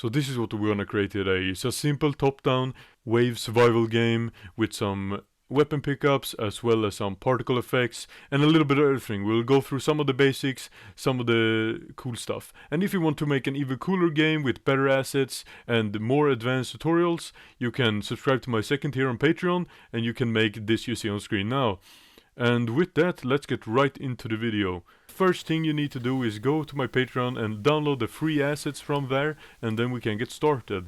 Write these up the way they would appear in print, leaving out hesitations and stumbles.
So this is what we're gonna create today. It's a simple top-down wave survival game with some weapon pickups as well as some particle effects and a little bit of everything. We'll go through some of the basics, some of the cool stuff. And if you want to make an even cooler game with better assets and more advanced tutorials, you can subscribe to my second tier on Patreon and you can make this you see on screen now. And with that, let's get right into the video. First thing you need to do is go to my Patreon and download the free assets from there, and then we can get started.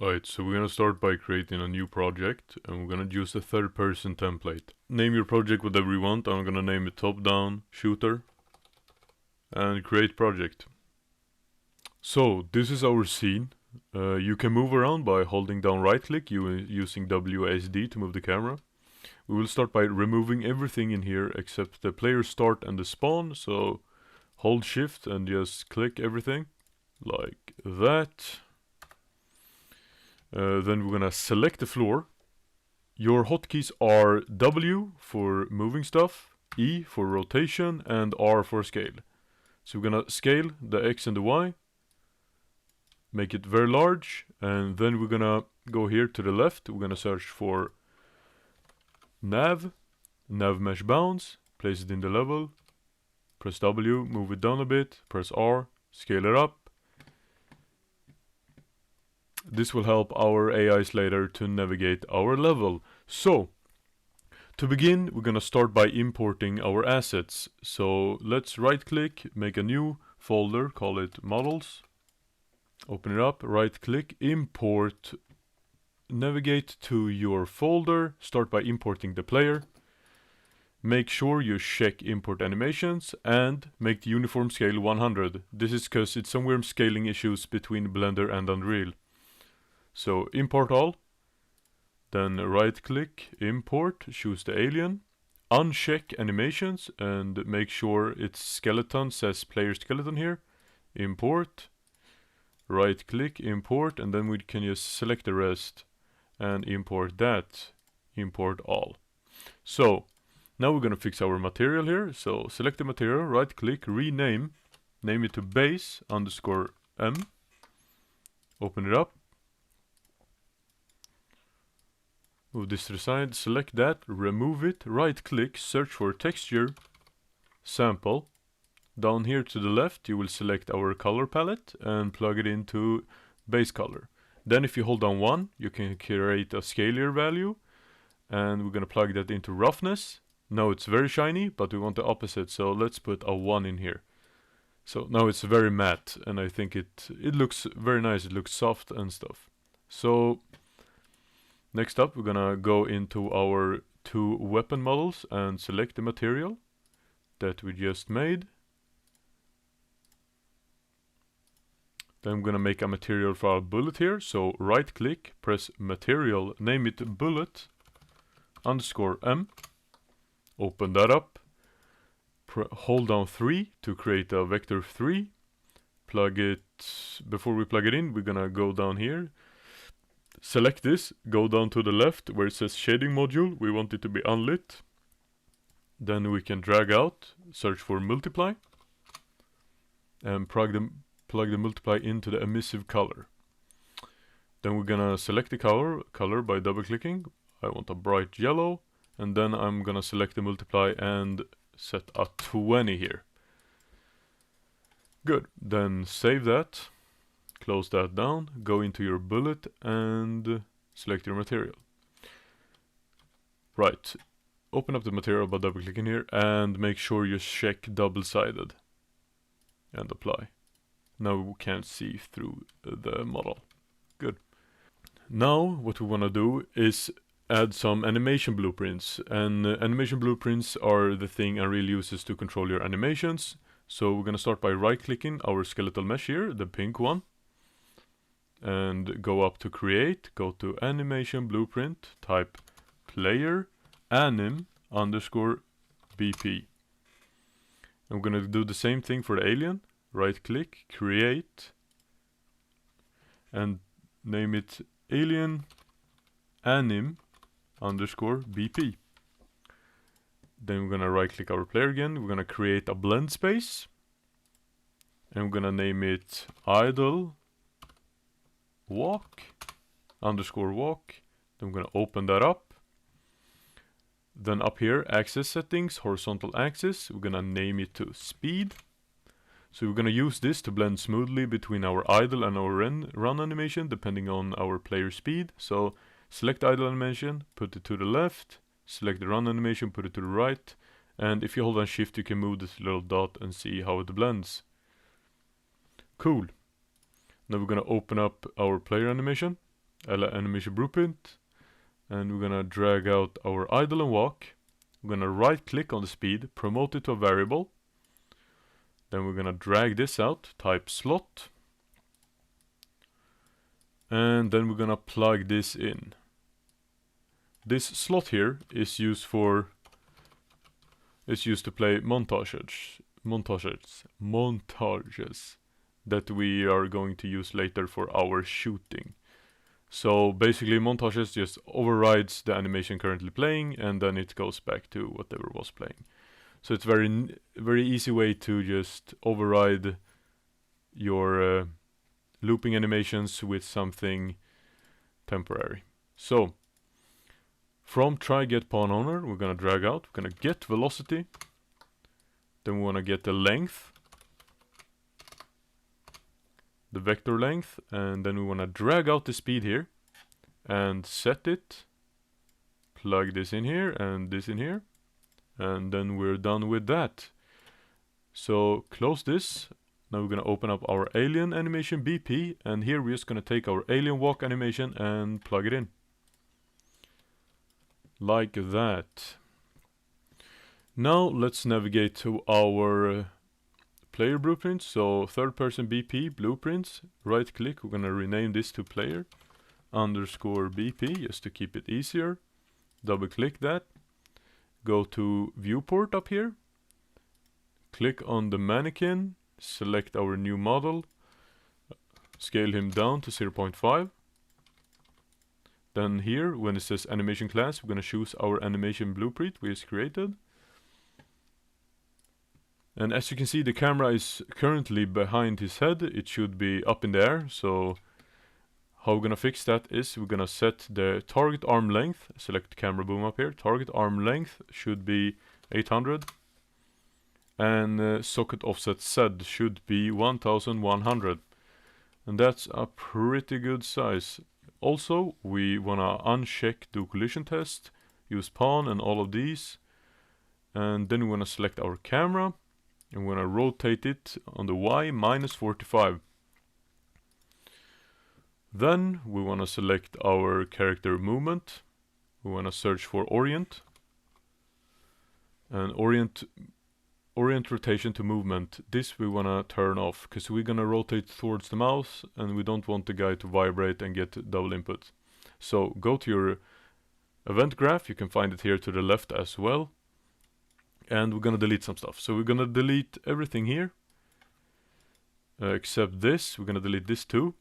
Alright, so we're gonna start by creating a new project, and we're gonna use a third person template. Name your project whatever you want. I'm gonna name it top down shooter and create project. So this is our scene. You can move around by holding down right click using WASD to move the camera. We will start by removing everything in here except the player start and the spawn, so hold shift and just click everything like that. Then we're gonna select the floor. Your hotkeys are W for moving stuff, E for rotation, and R for scale. So we're gonna scale the X and the Y, make it very large, and then we're gonna go here to the left. We're gonna search for nav mesh bounds, place it in the level, press W, move it down a bit, press R, scale it up. This will help our AIs later to navigate our level. So, to begin, we're gonna start by importing our assets. So let's right click, make a new folder, call it models, open it up, right click, import. Navigate to your folder, start by importing the player. Make sure you check import animations and make the uniform scale 100. This is because it's somewhere scaling issues between Blender and Unreal. So import all, then right click, import, choose the alien, uncheck animations and make sure its skeleton says player skeleton here, import, right click, import, and then we can just select the rest and import that, import all. So now we're gonna fix our material here. So select the material, right click, rename, name it to base underscore M, open it up, move this to the side, select that, remove it, right click, search for texture, sample. Down here to the left you will select our color palette and plug it into base color. Then if you hold down 1, you can create a scalar value, and we're gonna plug that into roughness. Now it's very shiny, but we want the opposite, so let's put a 1 in here. So now it's very matte, and I think it looks very nice, it looks soft and stuff. So next up we're gonna go into our 2 weapon models and select the material that we just made. Then I'm gonna make a material for our bullet here. So right click, press material, name it bullet underscore M. Open that up. Hold down 3 to create a vector 3. Plug it, before we plug it in, we're gonna go down here. Select this, go down to the left where it says shading module. We want it to be unlit. Then we can drag out, search for multiply, and plug the multiply into the emissive color. Then we're gonna select the color by double clicking. I want a bright yellow, and then I'm gonna select the multiply and set a 20 here. Good, then save that, close that down, go into your bullet and select your material. Right, open up the material by double clicking here and make sure you check double-sided and apply. Now we can't see through the model. Good. Now what we want to do is add some animation blueprints, and animation blueprints are the thing Unreal uses to control your animations. So we're gonna start by right clicking our skeletal mesh here, the pink one, and go up to create, go to animation blueprint, type player anim underscore BP. I'm gonna do the same thing for the alien. Right click, create, and name it alien anim underscore BP. Then we're gonna right click our player again, we're gonna create a blend space, and we're gonna name it idle walk underscore walk. Then I'm gonna open that up. Then up here, axis settings, horizontal axis, we're gonna name it to speed. So we're gonna use this to blend smoothly between our idle and our run animation, depending on our player speed. So select idle animation, put it to the left, select the run animation, put it to the right, and if you hold on shift you can move this little dot and see how it blends. Cool. Now we're gonna open up our player animation, animation blueprint, and we're gonna drag out our idle and walk. We're gonna right click on the speed, promote it to a variable. Then we're gonna drag this out, type slot. And then we're gonna plug this in. This slot here is used to play montages that we are going to use later for our shooting. So basically montages just overrides the animation currently playing and then it goes back to whatever was playing. So it's very easy way to just override your looping animations with something temporary. So from try get pawn owner, we're gonna drag out, we're gonna get velocity, then we wanna get the length, the vector length, and then we wanna drag out the speed here and set it, plug this in here and this in here, and then we're done with that. So close this. Now we're gonna open up our alien animation BP, and here we're just gonna take our alien walk animation and plug it in. Like that. Now let's navigate to our player blueprints. So third person BP blueprints, right click, we're gonna rename this to player underscore BP just to keep it easier. Double click that, go to viewport up here, click on the mannequin, select our new model, scale him down to 0.5. Then here, when it says animation class, we're gonna choose our animation blueprint we just created. And as you can see, the camera is currently behind his head. It should be up in the air. So how we're gonna fix that is we're gonna set the target arm length, select camera boom up here, target arm length should be 800. And socket offset Z should be 1100. And that's a pretty good size. Also, we wanna uncheck do collision test, use pawn and all of these. And then we wanna select our camera and we're gonna rotate it on the Y -45. Then we wanna select our character movement. We wanna search for orient. And orient rotation to movement. This we wanna turn off because we're gonna rotate towards the mouse and we don't want the guy to vibrate and get double input. So go to your event graph, you can find it here to the left as well. And we're gonna delete some stuff. So we're gonna delete everything here except this. We're gonna delete this too.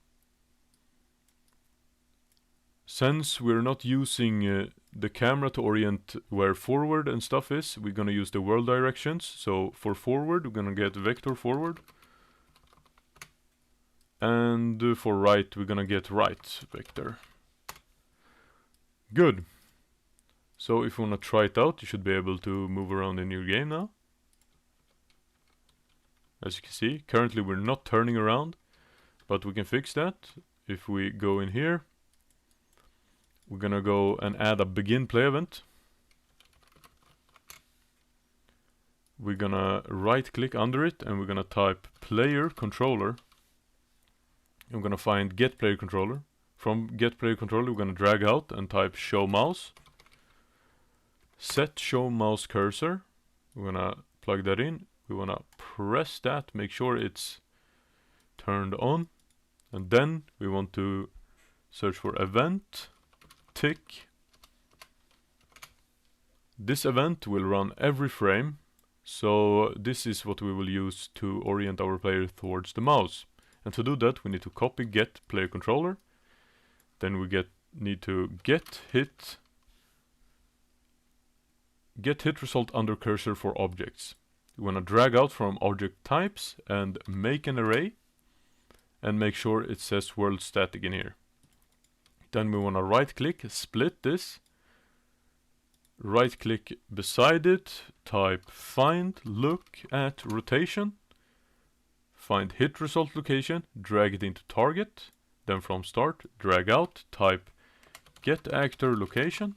Since we're not using the camera to orient where forward and stuff is, we're gonna use the world directions. So for forward, we're gonna get vector forward. And for right, we're gonna get right vector. Good. So if you wanna try it out, you should be able to move around in your game now. As you can see, currently we're not turning around, but we can fix that. If we go in here, we're gonna go and add a begin play event. We're gonna right click under it and we're gonna type player controller. I'm gonna find get player controller. From get player controller we're gonna drag out and type show mouse. Set show mouse cursor. We're gonna plug that in. We wanna press that, make sure it's turned on. And then we want to search for event. Tick. This event will run every frame, so this is what we will use to orient our player towards the mouse. And to do that we need to copy get player controller, then we need to get hit result under cursor for objects. We want to drag out from object types and make an array and make sure it says world static in here. Then we want to right click, split this. Right click beside it, type find, look at rotation. Find hit result location, drag it into target. Then from start, drag out, type get actor location.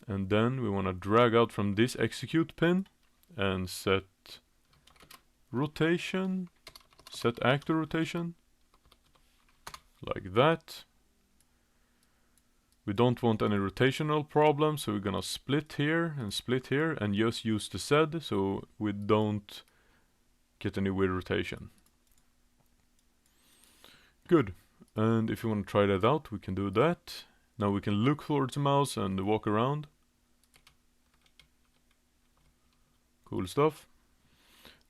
And then we want to drag out from this execute pin and set rotation, set actor rotation, like that. We don't want any rotational problems, so we're gonna split here and just use the Z so we don't get any weird rotation. Good. And if you want to try that out, we can do that. Now we can look towards the mouse and walk around. Cool stuff.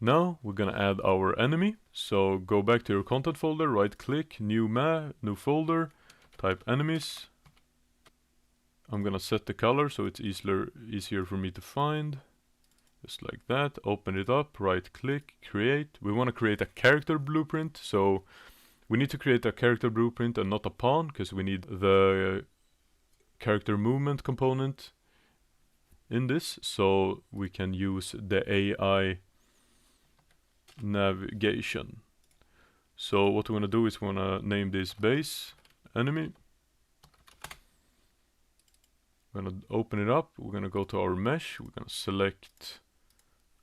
Now we're gonna add our enemy. So go back to your content folder, right click, new folder, type enemies. I'm gonna set the color so it's easier for me to find. Just like that. Open it up, right click, create. We want to create a character blueprint. So we need to create a character blueprint and not a pawn, because we need the character movement component in this. So we can use the AI navigation. So what we want to do is we want to name this base enemy. We're going to open it up. We're going to go to our mesh. We're going to select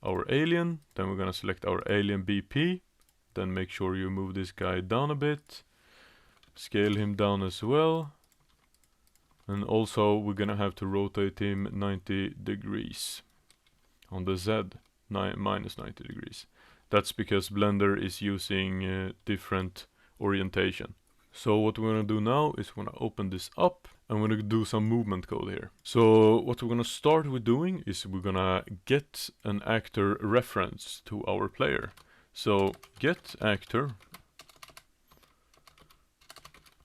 our alien. Then we're going to select our alien BP. Then make sure you move this guy down a bit. Scale him down as well. And also we're going to have to rotate him 90 degrees on the Z, minus 90 degrees. That's because Blender is using different orientation. So what we're going to do now is we're going to open this up and we're going to do some movement code here. So what we're going to start with doing is we're going to get an actor reference to our player. So get actor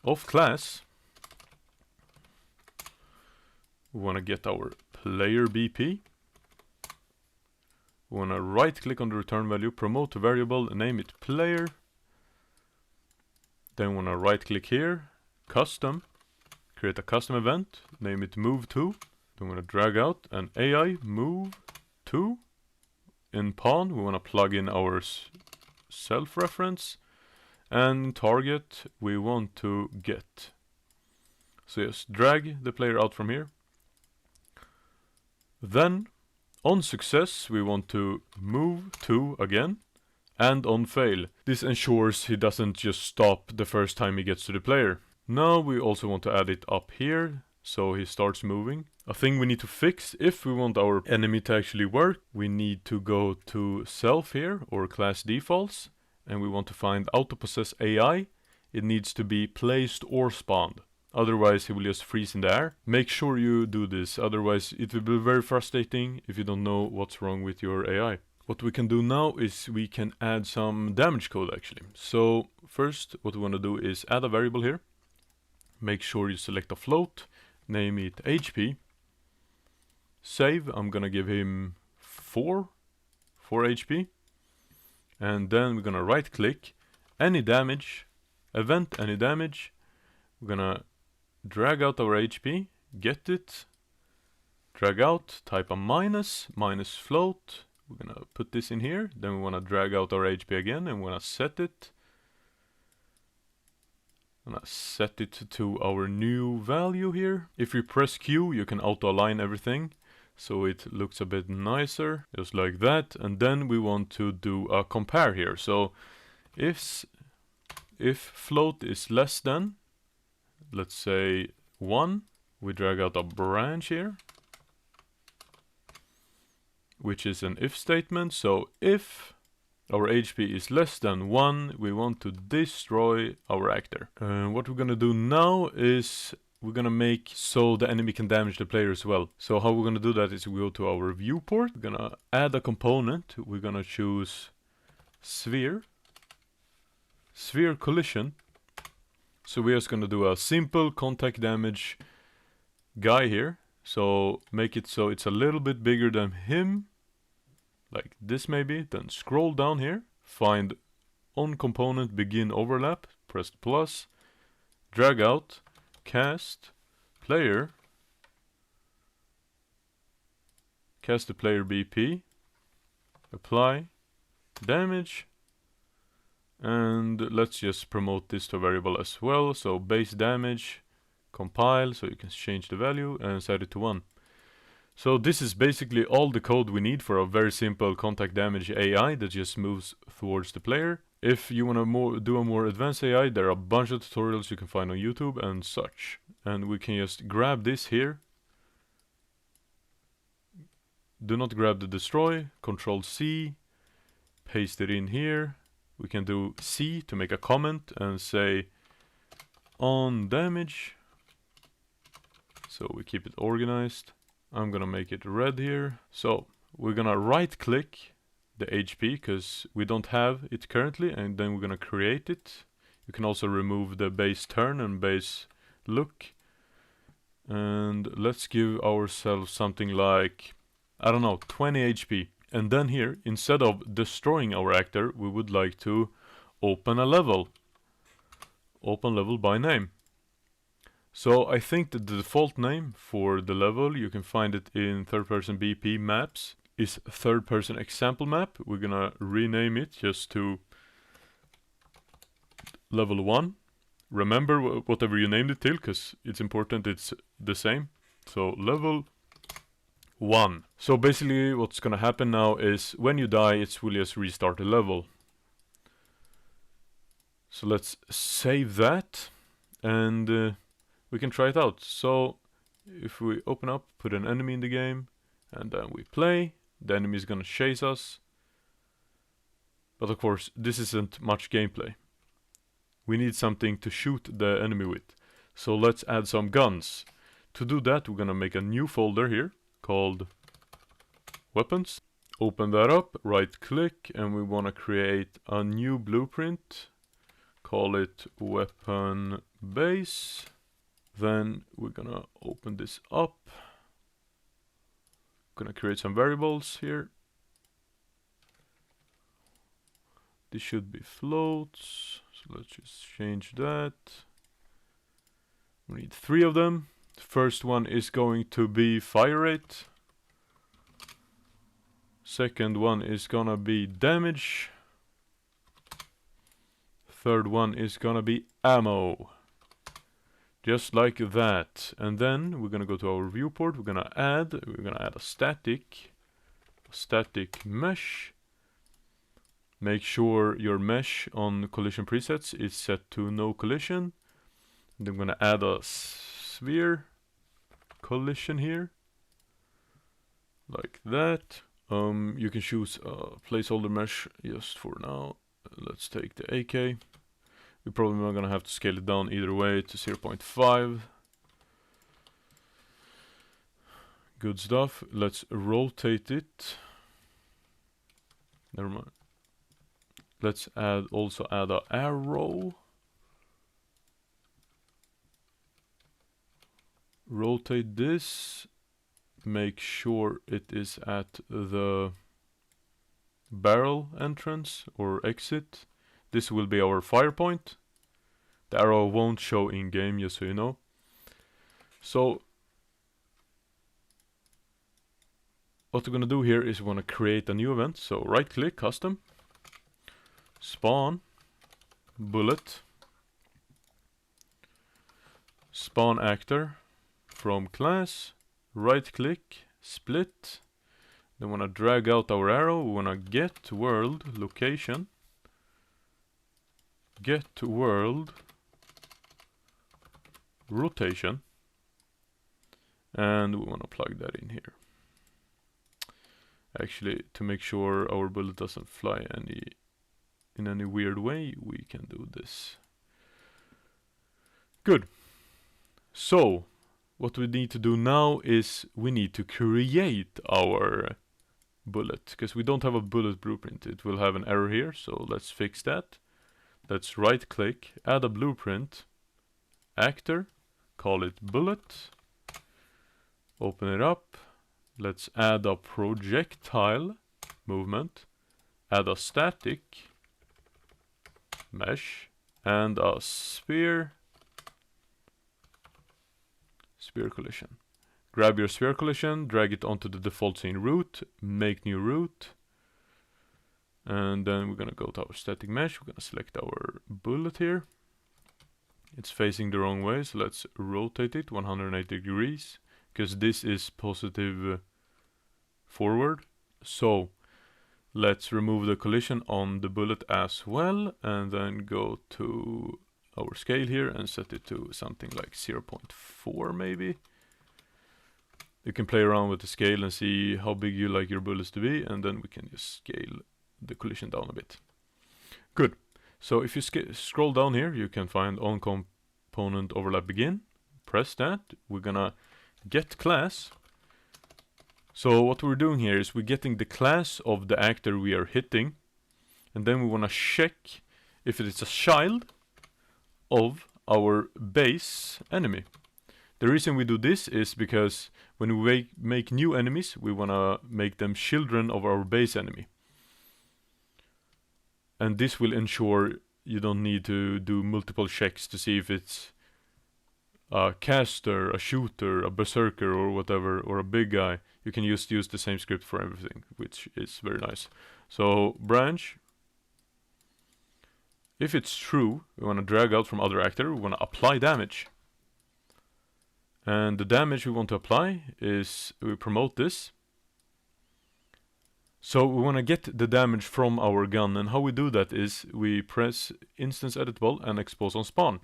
of class. We want to get our player BP. We want to right click on the return value, promote to variable, name it player. Then we want to right click here, custom, create a custom event, name it move to. Then we want to drag out an AI move to. In pawn, we want to plug in our self reference, and target we want to get. So just drag the player out from here. Then on success, we want to move to again. And on fail. This ensures he doesn't just stop the first time he gets to the player. Now we also want to add it up here, so he starts moving. A thing we need to fix, if we want our enemy to actually work, we need to go to self here, or class defaults, and we want to find autopossess AI. It needs to be placed or spawned. Otherwise he will just freeze in the air. Make sure you do this, otherwise it will be very frustrating if you don't know what's wrong with your AI. What we can do now is we can add some damage code actually. So first what we want to do is add a variable here. Make sure you select a float, name it HP. Save, I'm gonna give him 4 HP. And then we're gonna right click, any damage, event any damage. We're gonna drag out our HP, get it, drag out, type a minus float. We're gonna put this in here, then we wanna drag out our HP again and we're gonna set it. I'm gonna set it to our new value here. If you press Q, you can auto align everything, so it looks a bit nicer, just like that. And then we want to do a compare here. So if float is less than, let's say 1, we drag out a branch here, which is an if statement. So if our HP is less than 1, we want to destroy our actor. What we're gonna do now is we're gonna make so the enemy can damage the player as well. So how we're gonna do that is we go to our viewport, we're gonna add a component, we're gonna choose sphere collision. So we're just gonna do a simple contact damage guy here. So make it so it's a little bit bigger than him, like this maybe. Then scroll down here, find on component begin overlap, press the plus, drag out, cast player, cast the player BP, apply, damage, and let's just promote this to a variable as well. So base damage, compile, so you can change the value and set it to 1. So this is basically all the code we need for a very simple contact damage AI that just moves towards the player. If you want to do a more advanced AI, there are a bunch of tutorials you can find on YouTube and such. And we can just grab this here. Do not grab the destroy, Control C, paste it in here. We can do C to make a comment and say on damage. So we keep it organized. I'm gonna make it red here. So we're gonna right click the HP because we don't have it currently, and then we're gonna create it. You can also remove the base turn and base look. And let's give ourselves something like, I don't know, 20 HP. And then here, instead of destroying our actor, we would like to open a level. Open level by name. So I think that the default name for the level, you can find it in third person BP maps, is third person example map. We're gonna rename it just to level 1. Remember whatever you named it till, because it's important it's the same. So level 1. So basically what's gonna happen now is when you die, it will just restart the level. So let's save that and we can try it out. So if we open up, put an enemy in the game, and then we play, the enemy is gonna chase us. But of course, this isn't much gameplay. We need something to shoot the enemy with. So let's add some guns. To do that, we're gonna make a new folder here called weapons. Open that up, right click, and we wanna create a new blueprint. Call it weapon base. Then we're gonna open this up. Gonna create some variables here. This should be floats. So let's just change that. We need 3 of them. The first one is going to be fire rate. Second one is gonna be damage. Third one is gonna be ammo. Just like that. And then we're gonna go to our viewport. We're gonna add a static mesh. Make sure your mesh on collision presets is set to no collision. And I'm gonna add a sphere collision here. Like that. You can choose a placeholder mesh just for now. Let's take the AK. We're probably not gonna have to scale it down either way to 0.5. Good stuff. Let's rotate it. Never mind. Let's also add an arrow. Rotate this. Make sure it is at the barrel entrance or exit. This will be our fire point. The arrow won't show in game, just so you know. So what we're gonna do here is we're gonna create a new event. So right click, custom, spawn, bullet, spawn actor from class, right click, split. Then we're gonna drag out our arrow. We wanna get world location, get world rotation, and we want to plug that in here. Actually, to make sure our bullet doesn't fly in any weird way, we can do this. Good. So what we need to do now is we need to create our bullet, because we don't have a bullet blueprint. It will have an error here, so let's fix that. Let's right click, add a blueprint, actor, call it bullet, open it up. Let's add a projectile movement, add a static mesh, and a sphere collision. Grab your sphere collision, drag it onto the default scene root, make new root, and then we're gonna go to our static mesh. We're gonna select our bullet here. It's facing the wrong way, so let's rotate it 180 degrees, because this is positive forward. So let's remove the collision on the bullet as well, and then go to our scale here and set it to something like 0.4 maybe. You can play around with the scale and see how big you like your bullets to be, and then we can just scale the collision down a bit. Good. So if you scroll down here, you can find on component overlap begin. Press that. We're gonna get class. So what we're doing here is we're getting the class of the actor we are hitting, and then we wanna check if it is a child of our base enemy. The reason we do this is because when we make new enemies, we wanna make them children of our base enemy. And this will ensure you don't need to do multiple checks to see if it's a caster, a shooter, a berserker or whatever, or a big guy. You can just use the same script for everything, which is very nice. So branch. If it's true, we want to drag out from other actor, we want to apply damage. And the damage we want to apply is, we promote this. So we want to get the damage from our gun, and how we do that is we press instance editable and expose on spawn.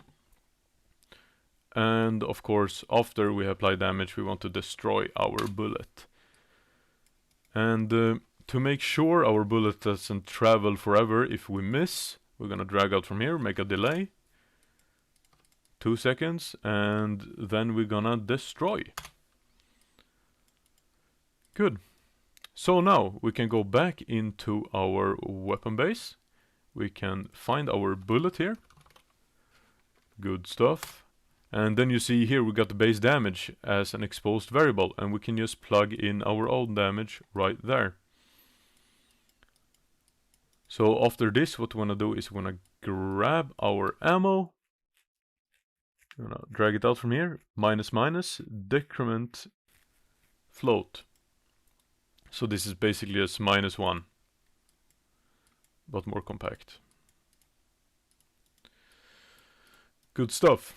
And of course, after we apply damage, we want to destroy our bullet. And to make sure our bullet doesn't travel forever if we miss, we're gonna drag out from here, make a delay, 2 seconds, and then we're gonna destroy. Good. So now we can go back into our weapon base. We can find our bullet here. Good stuff. And then you see here we got the base damage as an exposed variable, and we can just plug in our own damage right there. So after this, what we want to do is we want to grab our ammo. We're going to drag it out from here. Minus minus, decrement, float. So this is basically just -1, but more compact. Good stuff.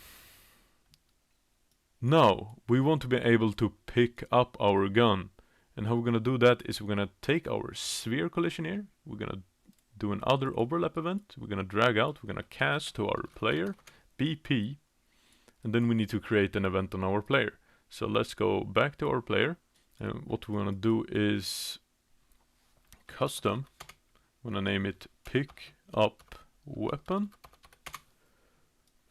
Now, we want to be able to pick up our gun. And how we're going to do that is we're going to take our sphere collision here. We're going to do another overlap event. We're going to drag out. We're going to cast to our player, BP. And then we need to create an event on our player. So let's go back to our player. And what we want to do is custom. I'm going to name it pick up weapon.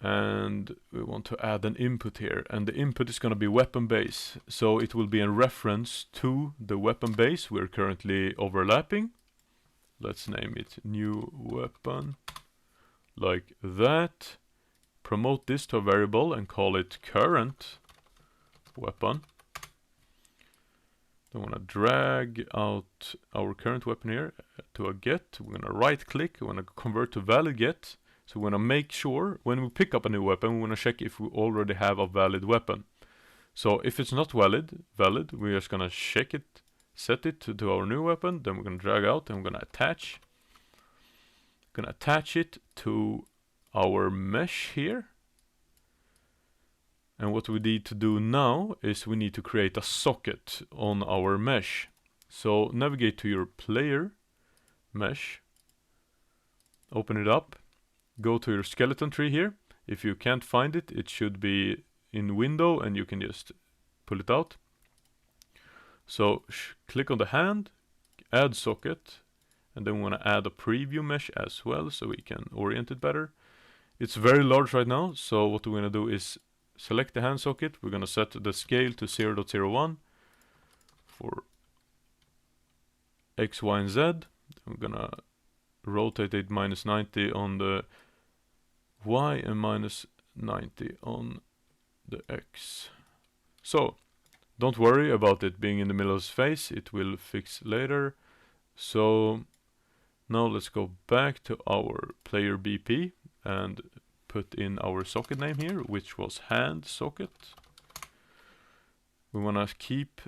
And we want to add an input here, and the input is going to be weapon base, so it will be in reference to the weapon base we're currently overlapping. Let's name it new weapon, like that. Promote this to a variable and call it current weapon. Then I want to drag out our current weapon here to a get. We're going to right click, we want to convert to valid get. So we want to make sure when we pick up a new weapon, we want to check if we already have a valid weapon. So if it's not valid, we're just going to check it, set it to our new weapon. Then we're going to drag out and we're going to attach. Going to attach it to our mesh here. And what we need to do now is we need to create a socket on our mesh. So navigate to your player mesh, open it up. Go to your skeleton tree here. If you can't find it, it should be in window and you can just pull it out. So click on the hand, add socket, and then we want to add a preview mesh as well so we can orient it better. It's very large right now, so what we're going to do is select the hand socket. We're going to set the scale to 0.01 for X, Y, and Z. We're going to rotate it -90 on the Y and -90 on the X. So don't worry about it being in the middle of his face, it will fix later. So now let's go back to our player BP and put in our socket name here, which was hand socket. We want to keep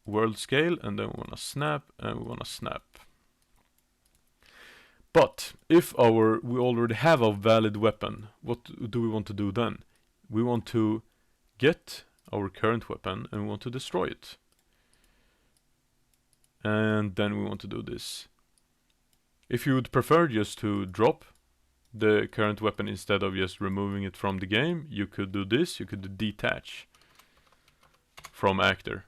world scale, and then we want to snap, and we want to snap. But if we already have a valid weapon, what do we want to do then? We want to get our current weapon and we want to destroy it. And then we want to do this. If you would prefer just to drop the current weapon instead of just removing it from the game, you could do this. You could detach from actor.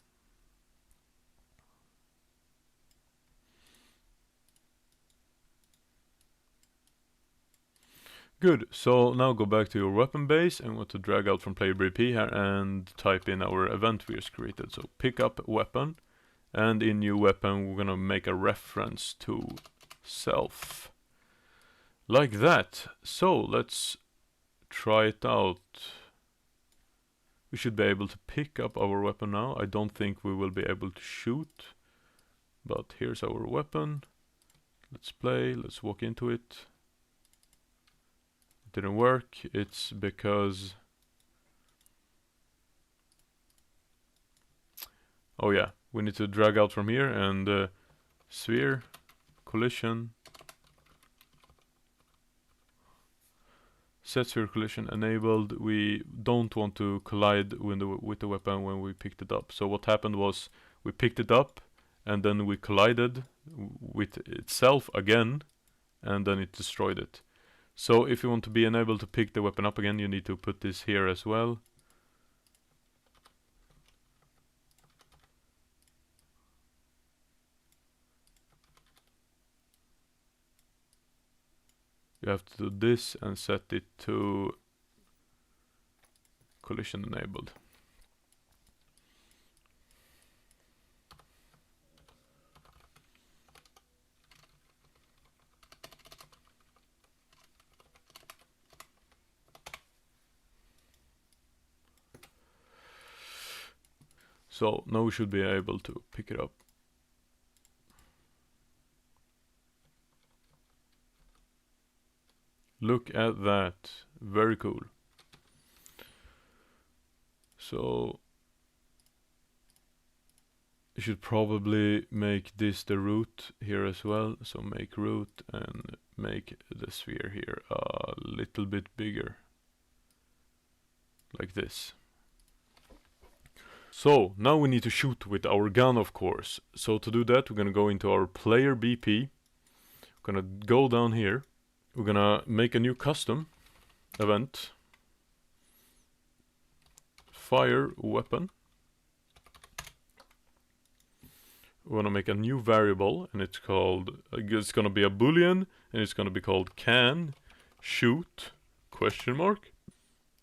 Good, so now go back to your weapon base and want to drag out from player BP here and type in our event we just created. So pick up weapon, and in new weapon we're gonna make a reference to self. Like that. So let's try it out. We should be able to pick up our weapon now. I don't think we will be able to shoot, but here's our weapon. Let's play, let's walk into it. Didn't work. It's because, oh yeah, we need to drag out from here and sphere collision, set sphere collision enabled. We don't want to collide with the weapon when we picked it up. So what happened was we picked it up and then we collided with itself again, and then it destroyed it. So if you want to be enabled to pick the weapon up again, you need to put this here as well. You have to do this and set it to collision enabled. So now we should be able to pick it up. Look at that, very cool. So you should probably make this the root here as well. So make root and make the sphere here a little bit bigger, like this. So now we need to shoot with our gun, of course. So to do that, we're gonna go into our player BP. We're gonna go down here. We're gonna make a new custom event. Fire weapon. We want to make a new variable, and it's gonna be a boolean, and it's gonna be called can shoot ?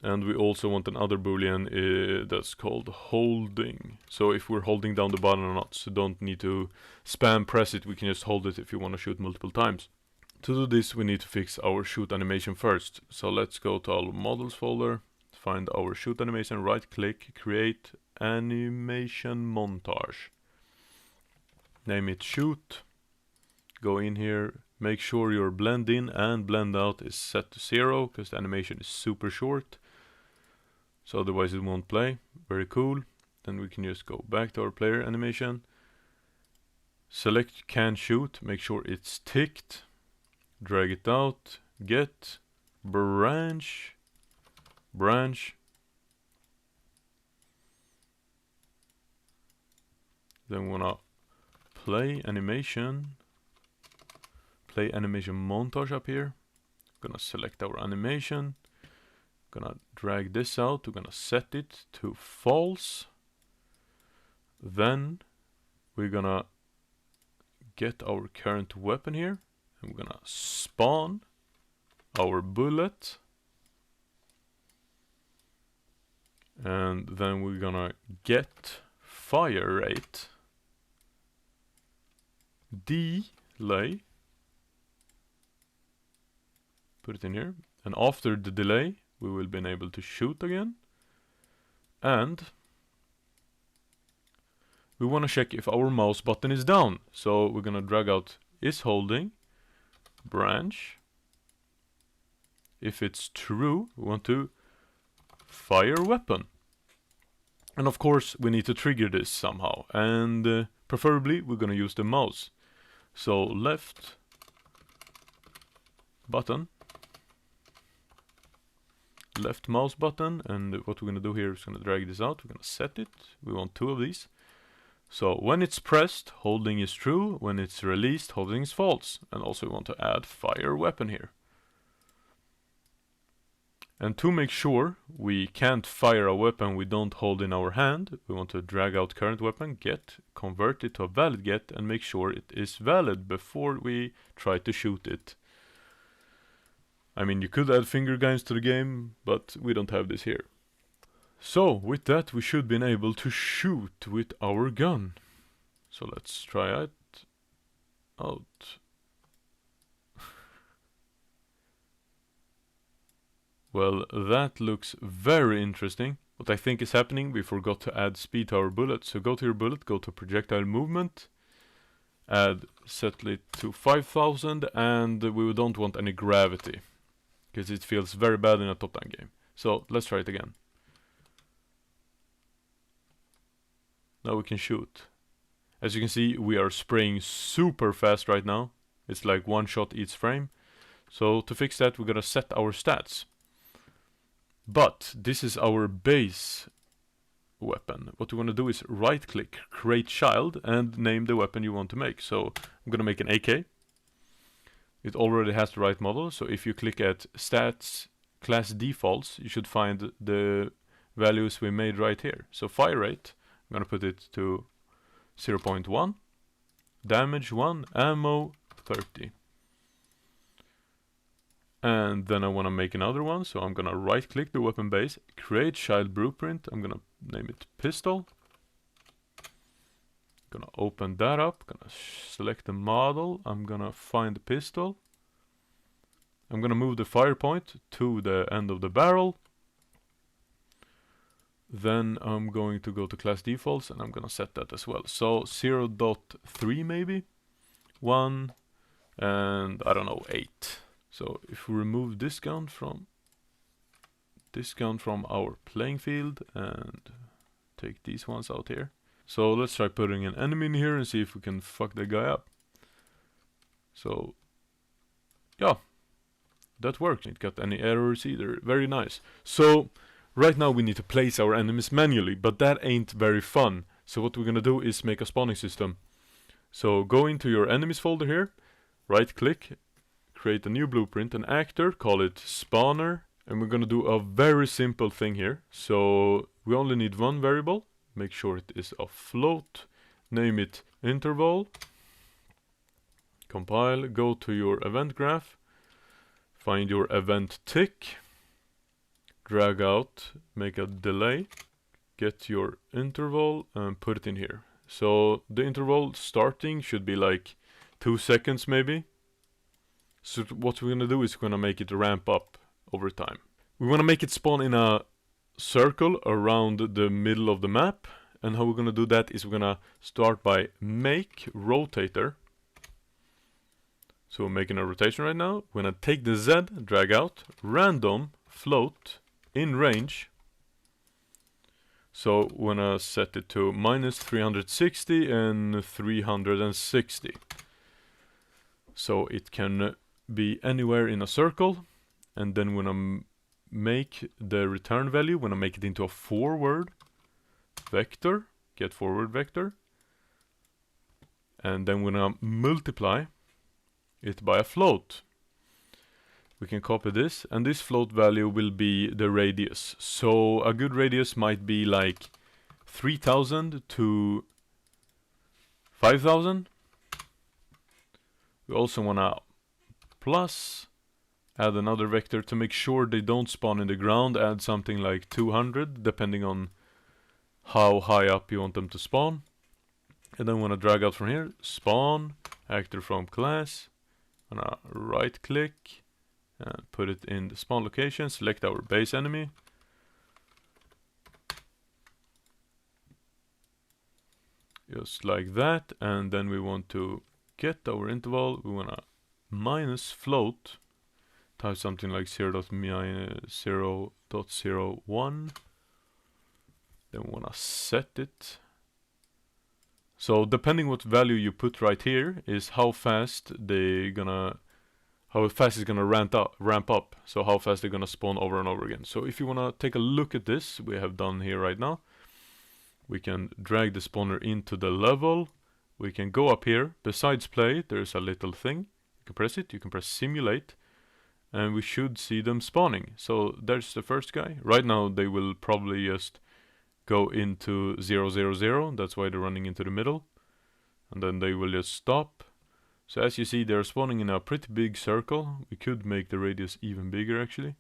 And we also want another boolean that's called holding. So if we're holding down the button or not, so don't need to spam press it. We can just hold it if you want to shoot multiple times. To do this, we need to fix our shoot animation first. So let's go to our models folder, find our shoot animation, right click, create animation montage. Name it shoot. Go in here, make sure your blend in and blend out is set to 0 because the animation is super short. So otherwise it won't play. Very cool. Then we can just go back to our player animation. Select can shoot, make sure it's ticked. Drag it out, get, branch. Then we wanna play animation montage up here. Gonna select our animation. Gonna drag this out. We're gonna set it to false. Then we're gonna get our current weapon here, and we're gonna spawn our bullet, and then we're gonna get fire rate, delay, put it in here, and after the delay we will be able to shoot again. And we want to check if our mouse button is down, so we're gonna drag out is holding, branch, If it's true, we want to fire weapon. And of course, we need to trigger this somehow. And preferably, we're gonna use the mouse. So left button, left mouse button, and what we're gonna do here is gonna drag this out. We're gonna set it. We want 2 of these. So when it's pressed, holding is true. When it's released, holding is false. And also we want to add fire weapon here. And to make sure we can't fire a weapon we don't hold in our hand, we want to drag out current weapon, get, convert it to a valid get, and make sure it is valid before we try to shoot it. I mean, you could add finger guns to the game, but we don't have this here. So, with that, we should be able to shoot with our gun. So let's try it out. Well, that looks very interesting. What I think is happening, we forgot to add speed to our bullet. So go to your bullet, go to projectile movement, add set it to 5000, and we don't want any gravity, because it feels very bad in a top-down game. So let's try it again. Now we can shoot. As you can see, we are spraying super fast right now. It's like 1 shot each frame. So to fix that, we're gonna set our stats. But this is our base weapon. What we want to do is right click, create child, and name the weapon you want to make. So I'm gonna make an AK. It already has the right model, so if you click at stats class defaults, you should find the values we made right here. So fire rate, I'm gonna put it to 0.1, damage 1, ammo 30. And then I want to make another one, so I'm gonna right click the weapon base, create child blueprint, I'm gonna name it pistol. Gonna open that up, gonna select the model, I'm gonna find the pistol. I'm gonna move the fire point to the end of the barrel. Then I'm going to go to class defaults and I'm gonna set that as well. So 0.3 maybe, 1, and I don't know, 8. So if we remove this gun from our playing field and take these ones out here. So let's try putting an enemy in here and see if we can fuck that guy up. So yeah, that worked. It got any errors either. Very nice. So right now we need to place our enemies manually, but that ain't very fun. So what we're gonna do is make a spawning system. So go into your enemies folder here, right click, create a new blueprint, an actor, call it spawner, and we're gonna do a very simple thing here. So we only need 1 variable, make sure it is a float, name it interval, compile, go to your event graph, find your event tick, drag out, make a delay, get your interval and put it in here. So the interval starting should be like 2 seconds maybe. So what we're gonna do is we're gonna make it ramp up over time. We wanna make it spawn in a circle around the middle of the map. And how we're gonna do that is we're gonna start by make rotator. So we're making a rotation right now. We're gonna take the Z, drag out, random, float, in range. So we're gonna set it to -360 and 360. So it can be anywhere in a circle, and then when I make the return value, when I make it into a forward vector, get forward vector, and then when I multiply it by a float, we can copy this, and this float value will be the radius. So a good radius might be like 3000 to 5000. We also want to plus, add another vector to make sure they don't spawn in the ground, add something like 200 depending on how high up you want them to spawn. And then want to drag out from here, spawn, actor from class, I'm gonna right click and put it in the spawn location, select our base enemy. Just like that, and then we want to get our interval, we want to minus float type something like 0.01. Then we wanna set it. So depending what value you put right here is how fast it's gonna ramp up. So how fast they're gonna spawn over and over again. So if you wanna take a look at this, we have done here right now. We can drag the spawner into the level. We can go up here. Besides play, there's a little thing. You can press it. You can press simulate. And we should see them spawning. So there's the first guy. Right now they will probably just go into 0, 0, 0. That's why they're running into the middle. And then they will just stop. So as you see, they're spawning in a pretty big circle. We could make the radius even bigger actually.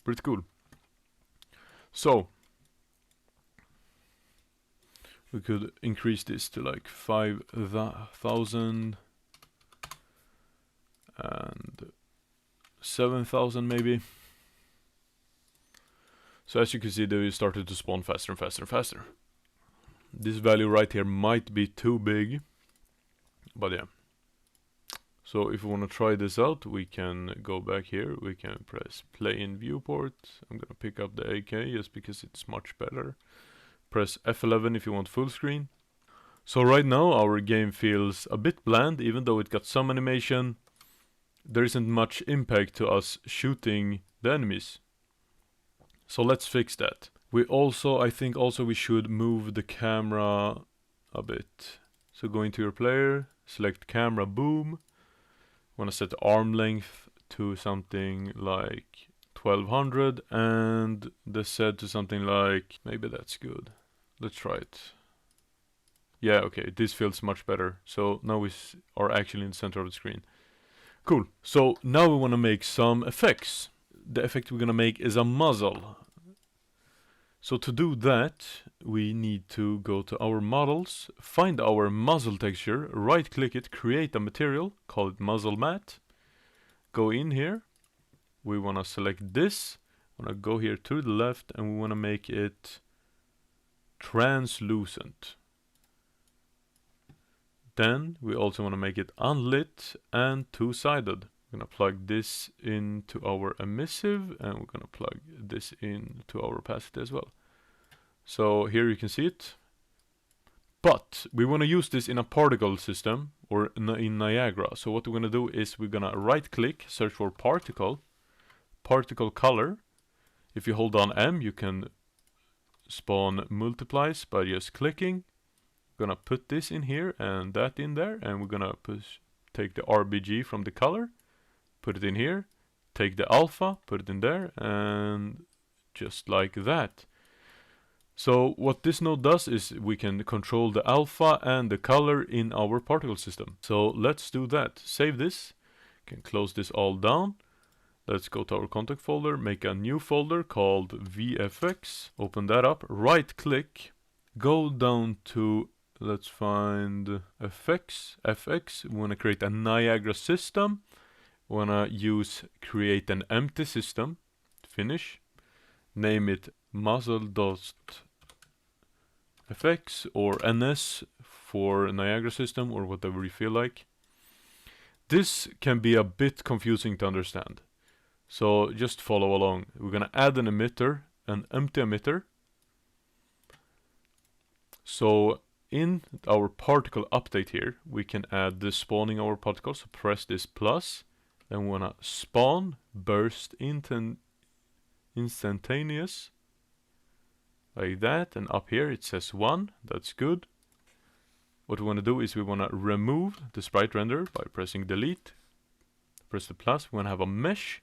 Pretty cool. So we could increase this to like 5,000 and 7,000 maybe. So as you can see, they started to spawn faster and faster and faster. This value right here might be too big, but yeah. So if we want to try this out, we can go back here. We can press play in viewport. I'm gonna pick up the AK just because it's much better. Press F11 if you want full screen. So right now our game feels a bit bland, even though it got some animation. There isn't much impact to us shooting the enemies. So let's fix that. I think we should move the camera a bit. So go into your player, select camera, boom. Want to set the arm length to something like 1200 and the Z to something like, maybe that's good. Let's try it. Yeah, okay, this feels much better. So now we are actually in the center of the screen. Cool. So now we want to make some effects. The effect we're going to make is a muzzle. So to do that, we need to go to our models, find our muzzle texture, right click it, create a material, call it muzzle matte. Go in here. We want to select this. We want to go here to the left and we want to make it translucent. Then we also want to make it unlit and two-sided. We're going to plug this into our emissive and we're going to plug this into our opacity as well. So here you can see it. But we want to use this in a particle system or in Niagara. So what we're going to do is we're going to right click, search for particle color. If you hold down M, you can spawn multiplies by just clicking. We're going to put this in here and that in there, and we're going to take the RBG from the color, put it in here, take the alpha, put it in there, and just like that. So what this node does is we can control the alpha and the color in our particle system. So let's do that. Save this. Can close this all down. Let's go to our contact folder, make a new folder called VFX. Open that up, right click, go down to, let's find FX. We want to create a Niagara system. We want to use create an empty system. Finish. Name it muzzle.fx or NS for Niagara system or whatever you feel like. This can be a bit confusing to understand. So just follow along. We're going to add an emitter, an empty emitter. So in our particle update here, we can add the spawning our particles. So press this plus. Then we want to spawn burst instantaneous. Like that. And up here it says 1. That's good. What we want to do is we want to remove the sprite render by pressing delete. Press the plus. We want to have a mesh.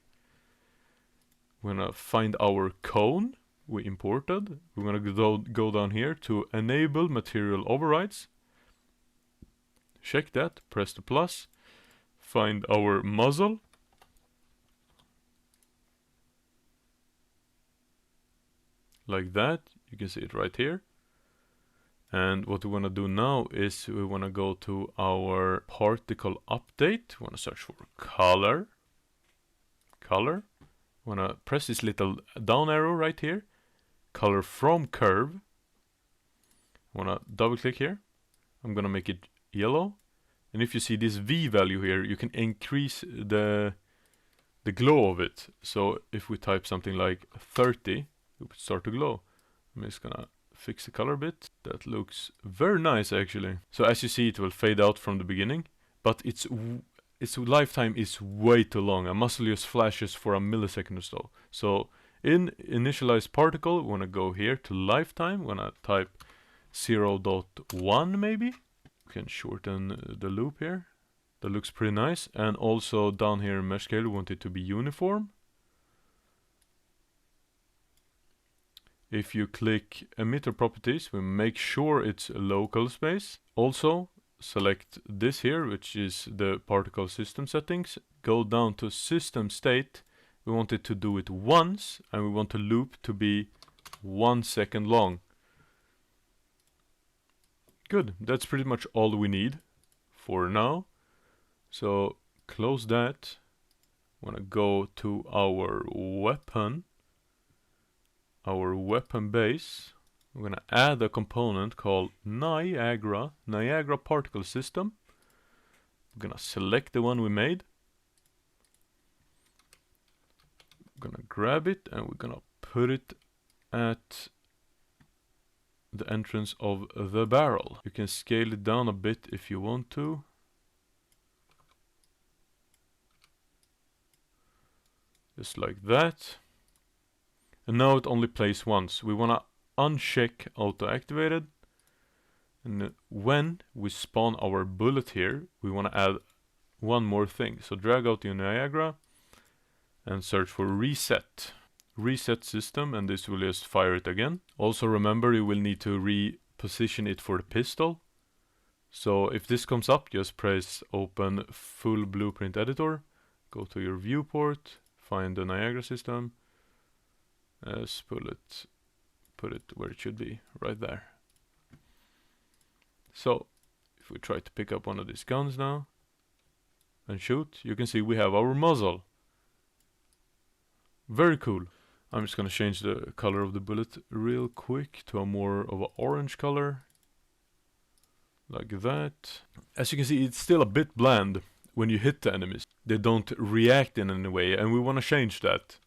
We're going to find our cone we imported. We're going to go down here to enable material overrides. Check that. Press the plus. Find our muzzle. Like that. You can see it right here. And what we want to do now is we want to go to our particle update. We want to search for color. We want to press this little down arrow right here. Color from curve. I want to double click here. I'm going to make it yellow. And if you see this V value here, you can increase the glow of it. So if we type something like 30, it would start to glow. I'm just gonna fix the color a bit. That looks very nice actually. So as you see, it will fade out from the beginning, but its lifetime is way too long. A muzzle just flashes for a millisecond or so. So in initialize particle, we wanna go here to lifetime. We're gonna type 0.1 maybe. We can shorten the loop here. That looks pretty nice. And also down here in mesh scale, we want it to be uniform. If you click emitter properties, we make sure it's local space. Also, select this here, which is the particle system settings. Go down to system state. We want it to do it once, and we want the loop to be 1 second long. Good, that's pretty much all we need for now. So close that. I want to go to our weapon base. We're going to add a component called Niagara particle system. We're going to select the one we made. We're going to grab it and we're going to put it at the entrance of the barrel. You can scale it down a bit if you want to. Just like that. And now it only plays once. We want to uncheck auto activated. And when we spawn our bullet here, we want to add one more thing. So drag out your Niagara and search for reset. Reset system, and this will just fire it again. Also remember, you will need to reposition it for the pistol. So if this comes up, just press open full blueprint editor. Go to your viewport. Find the Niagara system, put it where it should be, right there. So, if we try to pick up one of these guns now, and shoot, you can see we have our muzzle. Very cool. I'm just gonna change the color of the bullet real quick to a more of an orange color. Like that. As you can see, it's still a bit bland. When you hit the enemies, they don't react in any way, and we want to change that.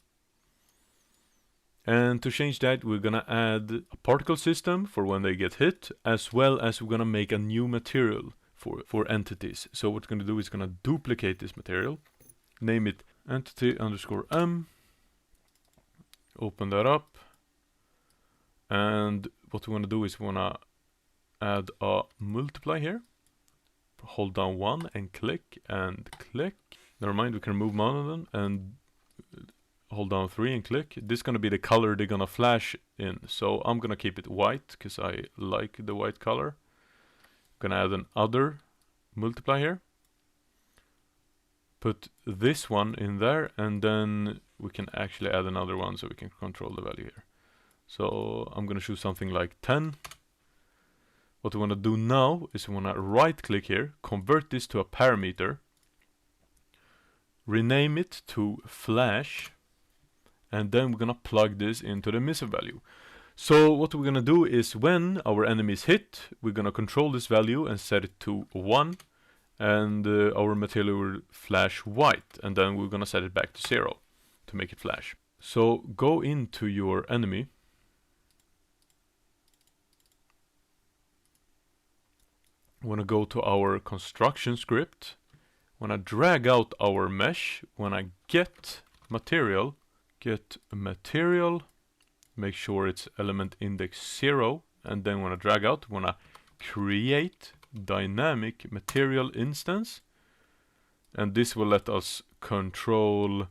And to change that, we're gonna add a particle system for when they get hit, as well as we're gonna make a new material for entities. So what we're gonna do is gonna duplicate this material, name it entity_m, open that up, and what we wanna do is we wanna add a multiply here. Hold down 1 and click and click. Never mind, we can remove one of them and hold down 3 and click. This is gonna be the color they're gonna flash in. So I'm gonna keep it white because I like the white color. Gonna add an other multiply here. Put this one in there, and then we can actually add another one so we can control the value here. So I'm gonna choose something like 10. What we want to do now is we want to right click here, convert this to a parameter, rename it to flash, and then we're going to plug this into the missile value. So what we're going to do is when our enemy is hit, we're going to control this value and set it to 1, and our material will flash white, and then we're going to set it back to 0 to make it flash. So go into your enemy. We want to go to our construction script. We want to drag out our mesh. We want to get material, make sure it's element index 0, and then we want to drag out. We want to create dynamic material instance, and this will let us control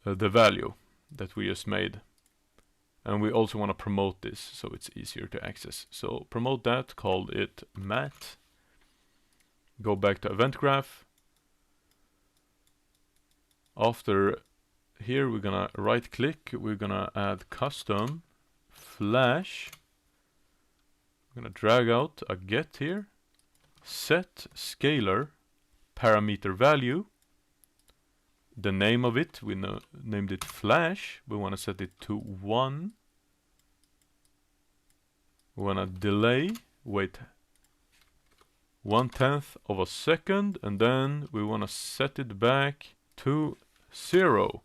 the value that we just made. And we also want to promote this so it's easier to access. So promote that, call it mat. Go back to event graph. After here, we're gonna right click. We're gonna add custom flash. We're gonna drag out a get here. Set scalar parameter value. The name of it, we named it flash. We want to set it to 1. We want to delay, wait 1/10 of a second, and then we want to set it back to 0.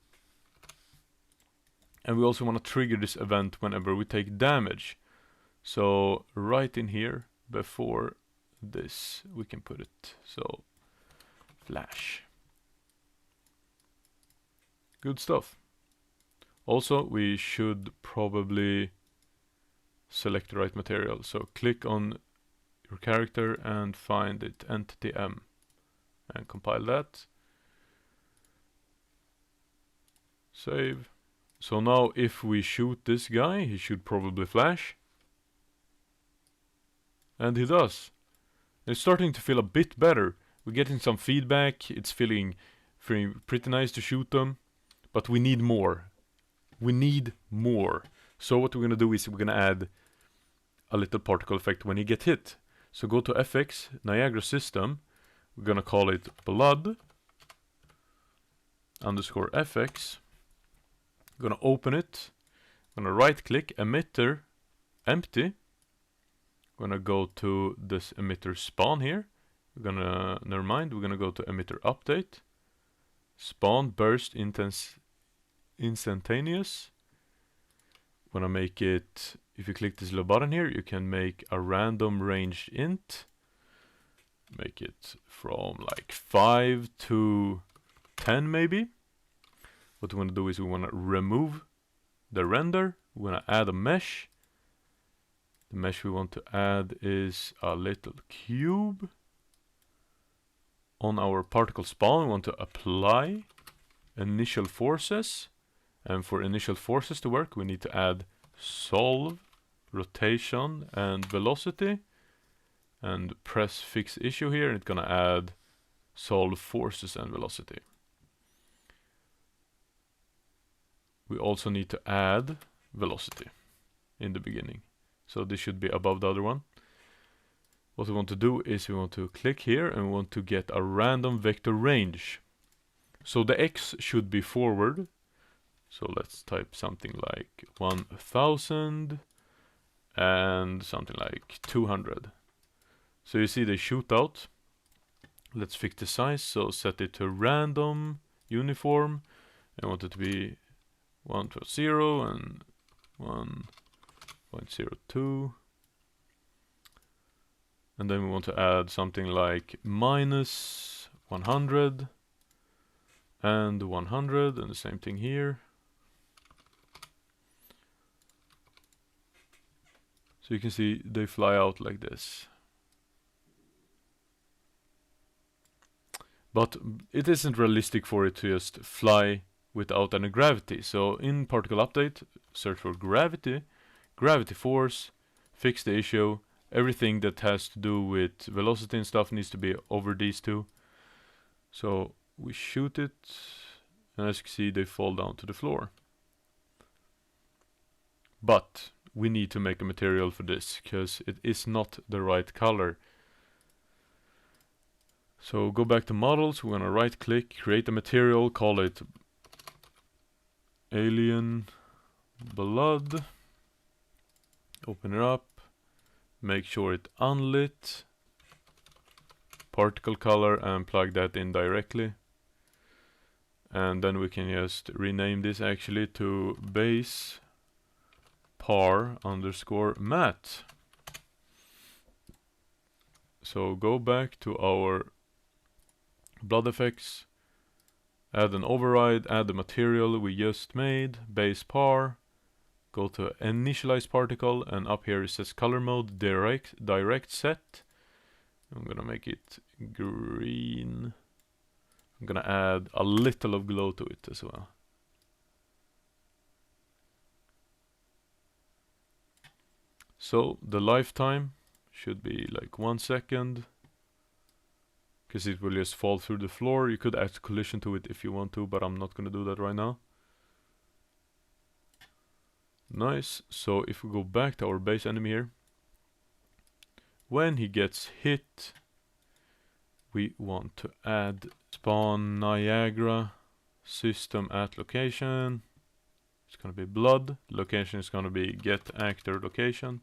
And we also want to trigger this event whenever we take damage. So right in here before this we can put it, so flash. Good stuff. Also, we should probably select the right material. So click on your character and find it, entity M, and compile that. Save. So now if we shoot this guy, he should probably flash. And he does. It's starting to feel a bit better. We're getting some feedback. It's feeling pretty nice to shoot them. But we need more. We need more. So what we're going to do is we're going to add a little particle effect when he gets hit. So go to FX, Niagara System. We're going to call it blood underscore FX. I'm going to open it. I'm going to right click, emitter, empty. I'm going to go to this emitter spawn here. We're going to, never mind, we're going to go to emitter update. Spawn burst instantaneous. I'm going to make it, if you click this little button here, you can make a random ranged int. Make it from like 5 to 10 maybe. What we want to do is we want to remove the render. We want to add a mesh. The mesh we want to add is a little cube. On our particle spawn, we want to apply initial forces. And for initial forces to work, we need to add solve, rotation, and velocity. And press fix issue here, and it's gonna add solve forces and velocity. We also need to add velocity in the beginning. So this should be above the other one. What we want to do is we want to click here and we want to get a random vector range. So the X should be forward. So let's type something like 1000 and something like 200. So you see they shoot out. Let's fix the size. So set it to random uniform. I want it to be 1.0 and 1.02. And then we want to add something like minus 100 and 100, and the same thing here. So you can see they fly out like this. But it isn't realistic for it to just fly without any gravity. So in particle update, search for gravity, gravity force, fix the issue. Everything that has to do with velocity and stuff needs to be over these two. So we shoot it, and as you can see, they fall down to the floor. But we need to make a material for this, because it is not the right color. So go back to models, we're gonna right click, create a material, call it alien blood. Open it up, make sure it's unlit, particle color, and plug that in directly. And then we can just rename this actually to base par underscore matte. So go back to our blood effects, add an override, add the material we just made, base par, go to initialize particle, and up here it says color mode, direct set. I'm gonna make it green. I'm gonna add a little of glow to it as well. So the lifetime should be like 1 second, because it will just fall through the floor. You could add collision to it if you want to, but I'm not gonna do that right now. Nice. So if we go back to our base enemy here, when he gets hit, we want to add spawn Niagara system at location. It's gonna be blood. Location is gonna be get actor location.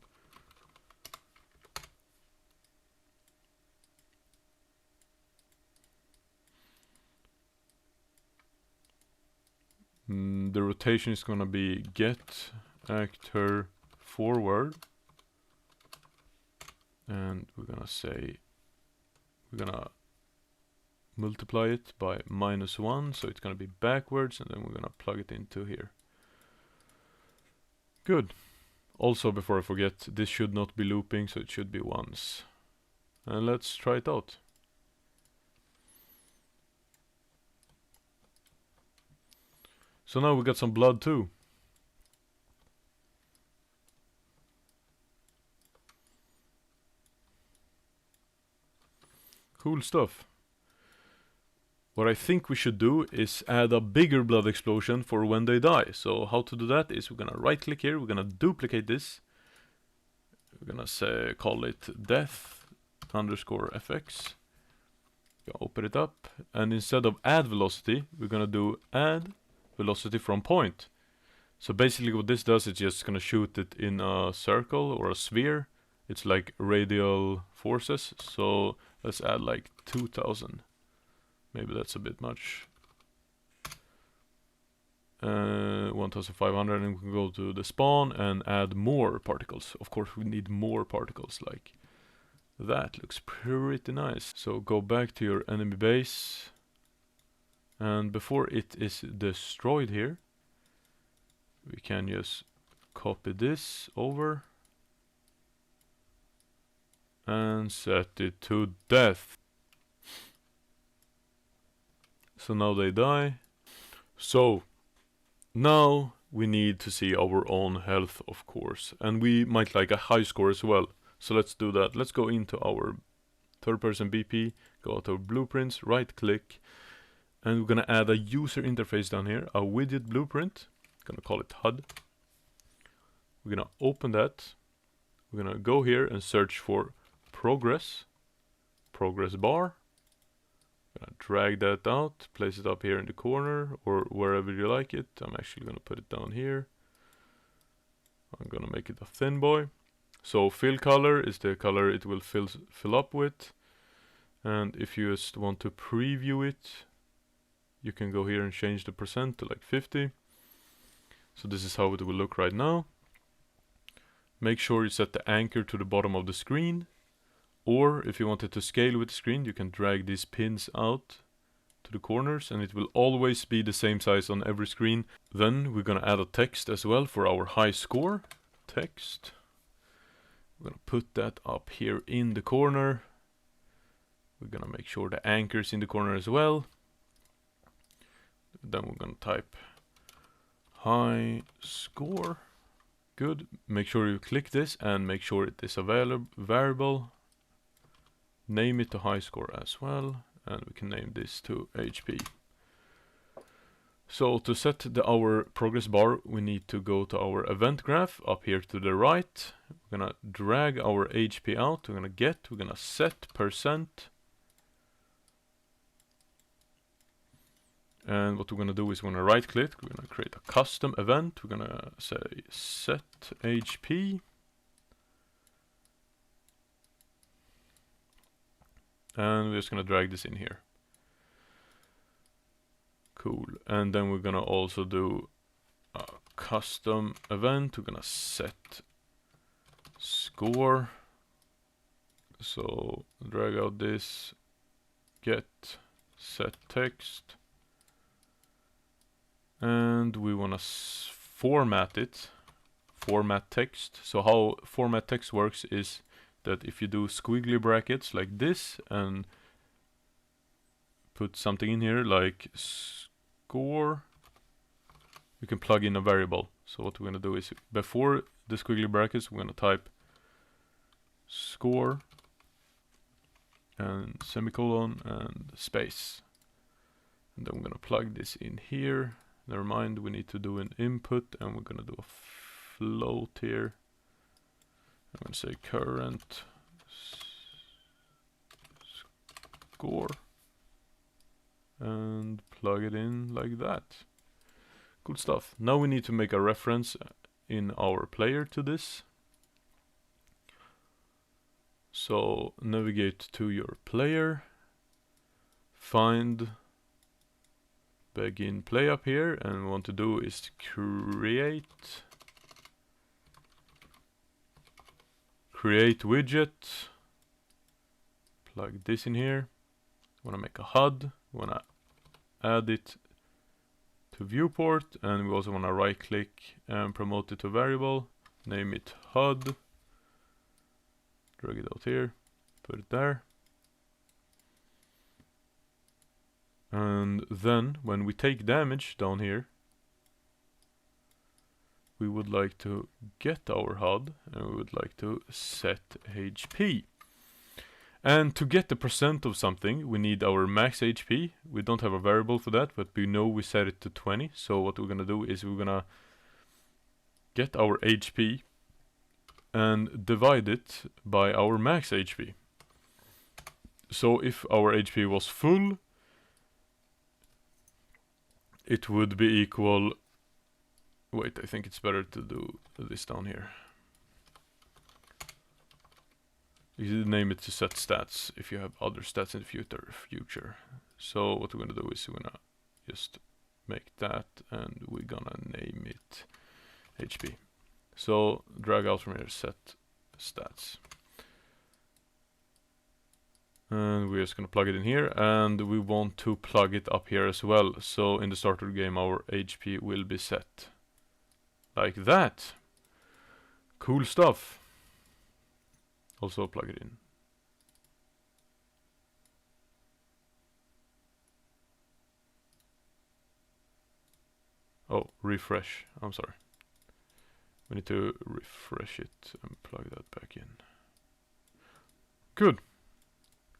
The rotation is gonna be get actor forward, and we're gonna multiply it by -1, so it's gonna be backwards, and then we're gonna plug it into here. Good. Also, before I forget, this should not be looping, so it should be once. And let's try it out. So now we got some blood too. Cool stuff. What I think we should do is add a bigger blood explosion for when they die. So how to do that is we're gonna right click here, we're gonna duplicate this. We're gonna call it death_fx. Open it up, and instead of add velocity, we're gonna do add velocity from point. So basically what this does is just gonna shoot it in a circle or a sphere. It's like radial forces. So let's add like 2000. Maybe that's a bit much. 1500, and we can go to the spawn and add more particles. Of course we need more particles, like that looks pretty nice. So go back to your enemy base, and before it is destroyed here, we can just copy this over and set it to death. So now they die. So now we need to see our own health, of course, and we might like a high score as well. So let's do that. Let's go into our third person BP, go to blueprints, right click, and we're gonna add a user interface down here, a widget blueprint. Gonna call it HUD. We're gonna open that. We're gonna go here and search for progress bar. Gonna drag that out, place it up here in the corner or wherever you like it. I'm actually gonna put it down here. I'm gonna make it a thin boy. So fill color is the color it will fill up with. And if you just want to preview it, you can go here and change the percent to like 50. So this is how it will look right now. Make sure you set the anchor to the bottom of the screen. Or if you want it to scale with the screen, you can drag these pins out to the corners, and it will always be the same size on every screen. Then we're gonna add a text as well for our high score. Text. We're gonna put that up here in the corner. We're gonna make sure the anchor is in the corner as well. Then we're gonna type high score. Good. Make sure you click this and make sure it is a variable. Name it to high score as well, and we can name this to HP. So to set our progress bar, we need to go to our event graph up here to the right. We're gonna drag our HP out. We're gonna set percent. And what we're gonna do is we're gonna right click, we're gonna create a custom event. We're gonna say set HP. And we're just gonna drag this in here. Cool. And then we're gonna also do a custom event. We're gonna set score. So drag out this, get set text, and we wanna format it. Format text. So how format text works is that if you do squiggly brackets like this and put something in here like score, you can plug in a variable. So what we're gonna do is before the squiggly brackets, we're gonna type score and semicolon and space. And then we're gonna plug this in here. Never mind, we need to do an input, and we're gonna do a float here. I'm gonna say current score and plug it in like that. Cool stuff. Now we need to make a reference in our player to this. So navigate to your player, find begin play up here, and we want to do is create widget, plug this in here. Want to make a HUD, want to add it to viewport, and we also want to right click and promote it to variable, name it HUD, drag it out here, put it there. And then when we take damage down here, we would like to get our HUD, and we would like to set HP. And to get the percent of something, we need our max HP. We don't have a variable for that, but we know we set it to 20. So what we're gonna do is we're gonna get our HP and divide it by our max HP. So if our HP was full, it would be equal... Wait, I think it's better to do this down here. You name it to set stats if you have other stats in the future. So what we're gonna do is we're gonna just make that, and we're gonna name it HP. So drag out from here, set stats. And we're just gonna plug it in here, and we want to plug it up here as well. So in the start of the game, our HP will be set like that. Cool stuff. Also plug it in. Oh, refresh. I'm sorry. We need to refresh it and plug that back in. Good.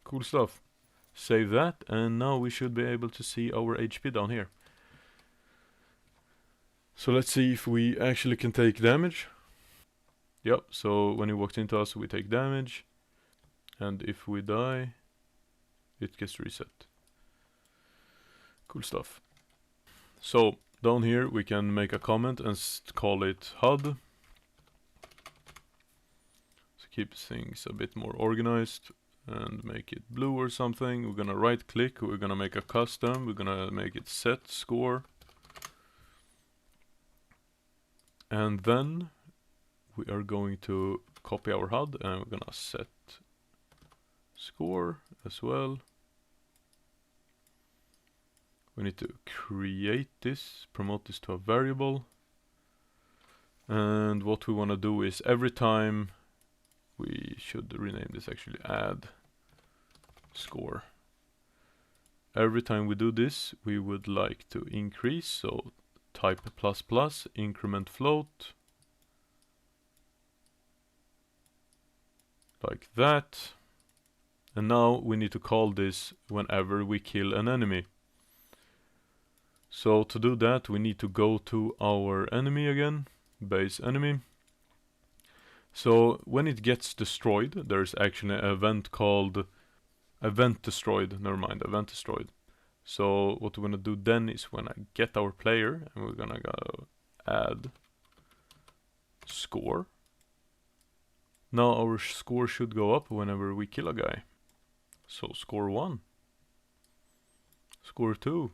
Cool stuff. Save that, and now we should be able to see our HP down here. So let's see if we actually can take damage. Yep, so when he walks into us, we take damage. And if we die, it gets reset. Cool stuff. So down here we can make a comment and call it HUD. So keep things a bit more organized and make it blue or something. We're gonna right click, we're gonna make a custom, we're gonna make it set score. And then we are going to copy our HUD, and we're gonna set score as well. We need to create this, promote this to a variable. And what we want to do is every time, we should rename this actually add score. Every time we do this, we would like to increase, so type ++, increment float. Like that. And now we need to call this whenever we kill an enemy. So to do that, we need to go to our enemy again, base enemy. So when it gets destroyed, there's actually an event called event destroyed. Event destroyed. So what we're gonna do then is when I get our player, and we're gonna go add score. Now our score should go up whenever we kill a guy. So score 1. Score 2.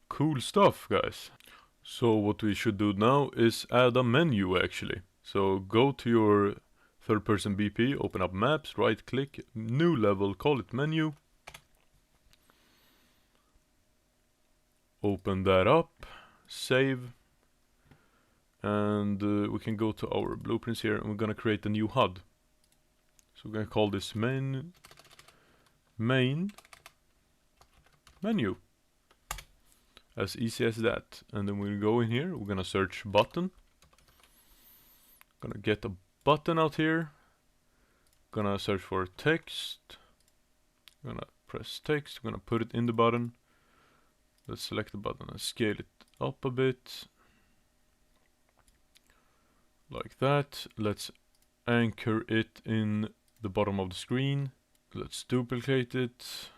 Cool stuff, guys. So what we should do now is add a menu actually. So go to your third person BP, open up maps, right click, new level, call it menu. Open that up, save. And we can go to our blueprints here, and we're gonna create a new HUD. So we're gonna call this main menu. As easy as that. And then we'll go in here, we're gonna search button. Gonna get a button out here. Gonna search for text. Gonna press text, gonna put it in the button. Let's select the button and scale it up a bit. Like that. Let's anchor it in the bottom of the screen. Let's duplicate it.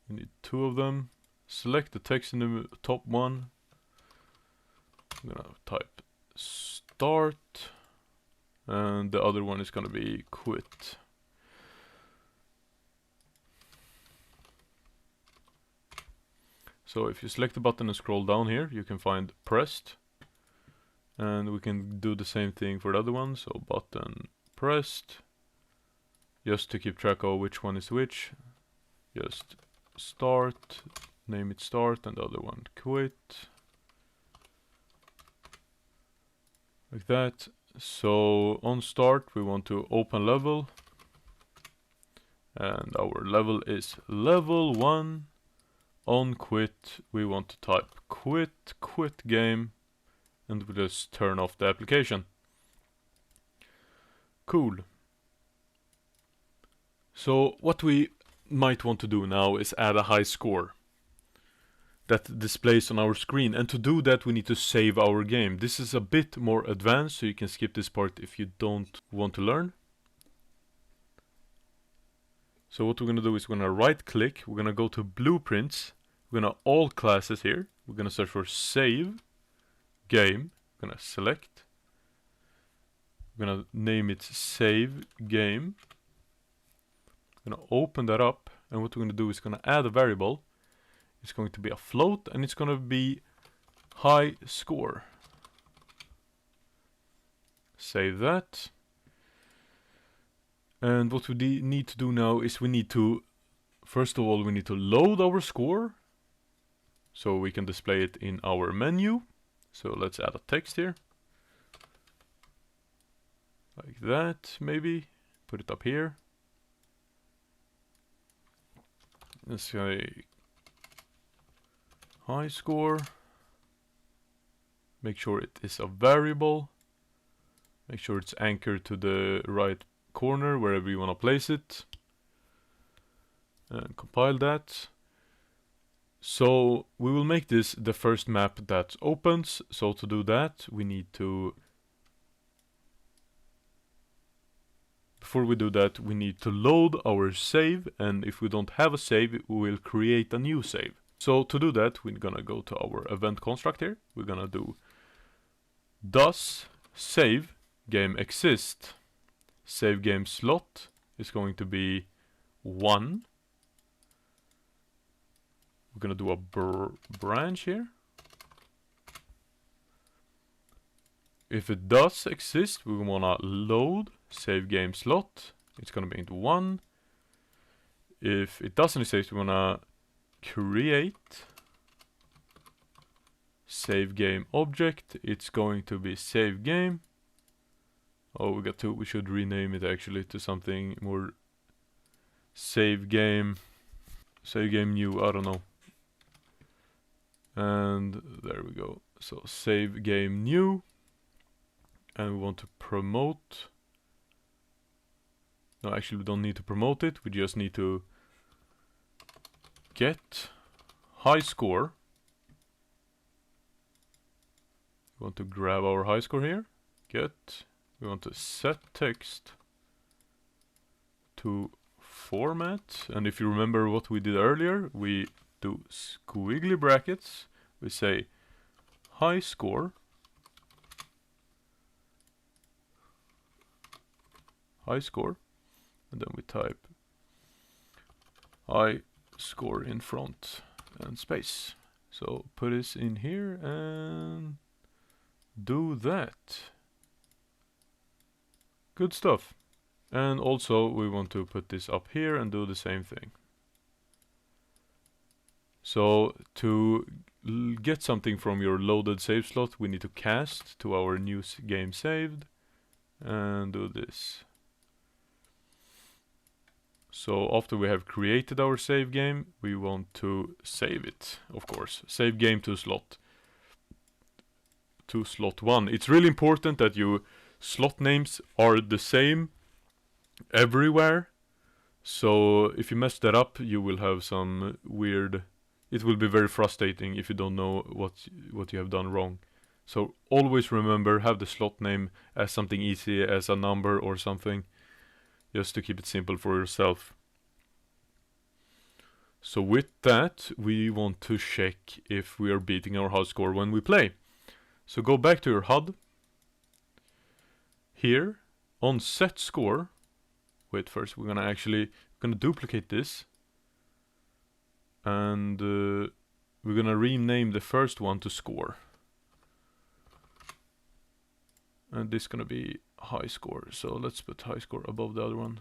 We need 2 of them. Select the text in the top one. I'm gonna type start, and the other one is gonna be quit. So if you select the button and scroll down here, you can find pressed. And we can do the same thing for the other one. So button pressed. Just to keep track of which one is which. Just start, name it start, and the other one quit. Like that. So on start we want to open level. And our level is level 1. On quit we want to type quit game. And we'll just turn off the application. Cool. So what we might want to do now is add a high score that displays on our screen, and to do that we need to save our game. This is a bit more advanced, so you can skip this part if you don't want to learn. So what we're gonna do is we're gonna right click, we're gonna go to blueprints, we're gonna all classes here, we're gonna search for save game, we're gonna select, we're gonna name it save game, we're gonna open that up, and what we're gonna do is gonna add a variable. It's going to be a float, and it's going to be high score. Save that. And what we need to do now is we need to, first of all, we need to load our score so we can display it in our menu. So let's add a text here. Like that, maybe. Put it up here. Let's say high score. Make sure it is a variable. Make sure it's anchored to the right corner wherever you want to place it. And compile that. So we will make this the first map that opens. So to do that we need to, before we do that we need to load our save, and if we don't have a save we will create a new save. So to do that, we're gonna go to our event construct here. We're gonna do does save game exist. Save game slot is going to be 1. We're gonna do a branch here. If it does exist, we wanna load save game slot. It's gonna be into 1. If it doesn't exist, we wanna create save game object. It's going to be save game. Oh, we got to, we should rename it actually to something more save game new, I don't know. And there we go. So save game new, and we want to promote. No, actually we don't need to promote it, we just need to get high score. We want to grab our high score here. Get. We want to set text to format. And if you remember what we did earlier, we do squiggly brackets. We say high score. High score. And then we type high score in front and space. So put this in here and do that. Good stuff. And also we want to put this up here and do the same thing. So to get something from your loaded save slot, we need to cast to our new game saved and do this. So after we have created our save game, we want to save it, of course. Save game to slot 1. It's really important that your slot names are the same everywhere. So if you mess that up, you will have some weird, it will be very frustrating if you don't know what you have done wrong. So always remember, have the slot name as something easy as a number or something, just to keep it simple for yourself. So with that, we want to check if we are beating our HUD score when we play. So go back to your HUD. Here, on set score, wait, first we're gonna duplicate this. And we're gonna rename the first one to score. And this is gonna be high score. So let's put high score above the other one.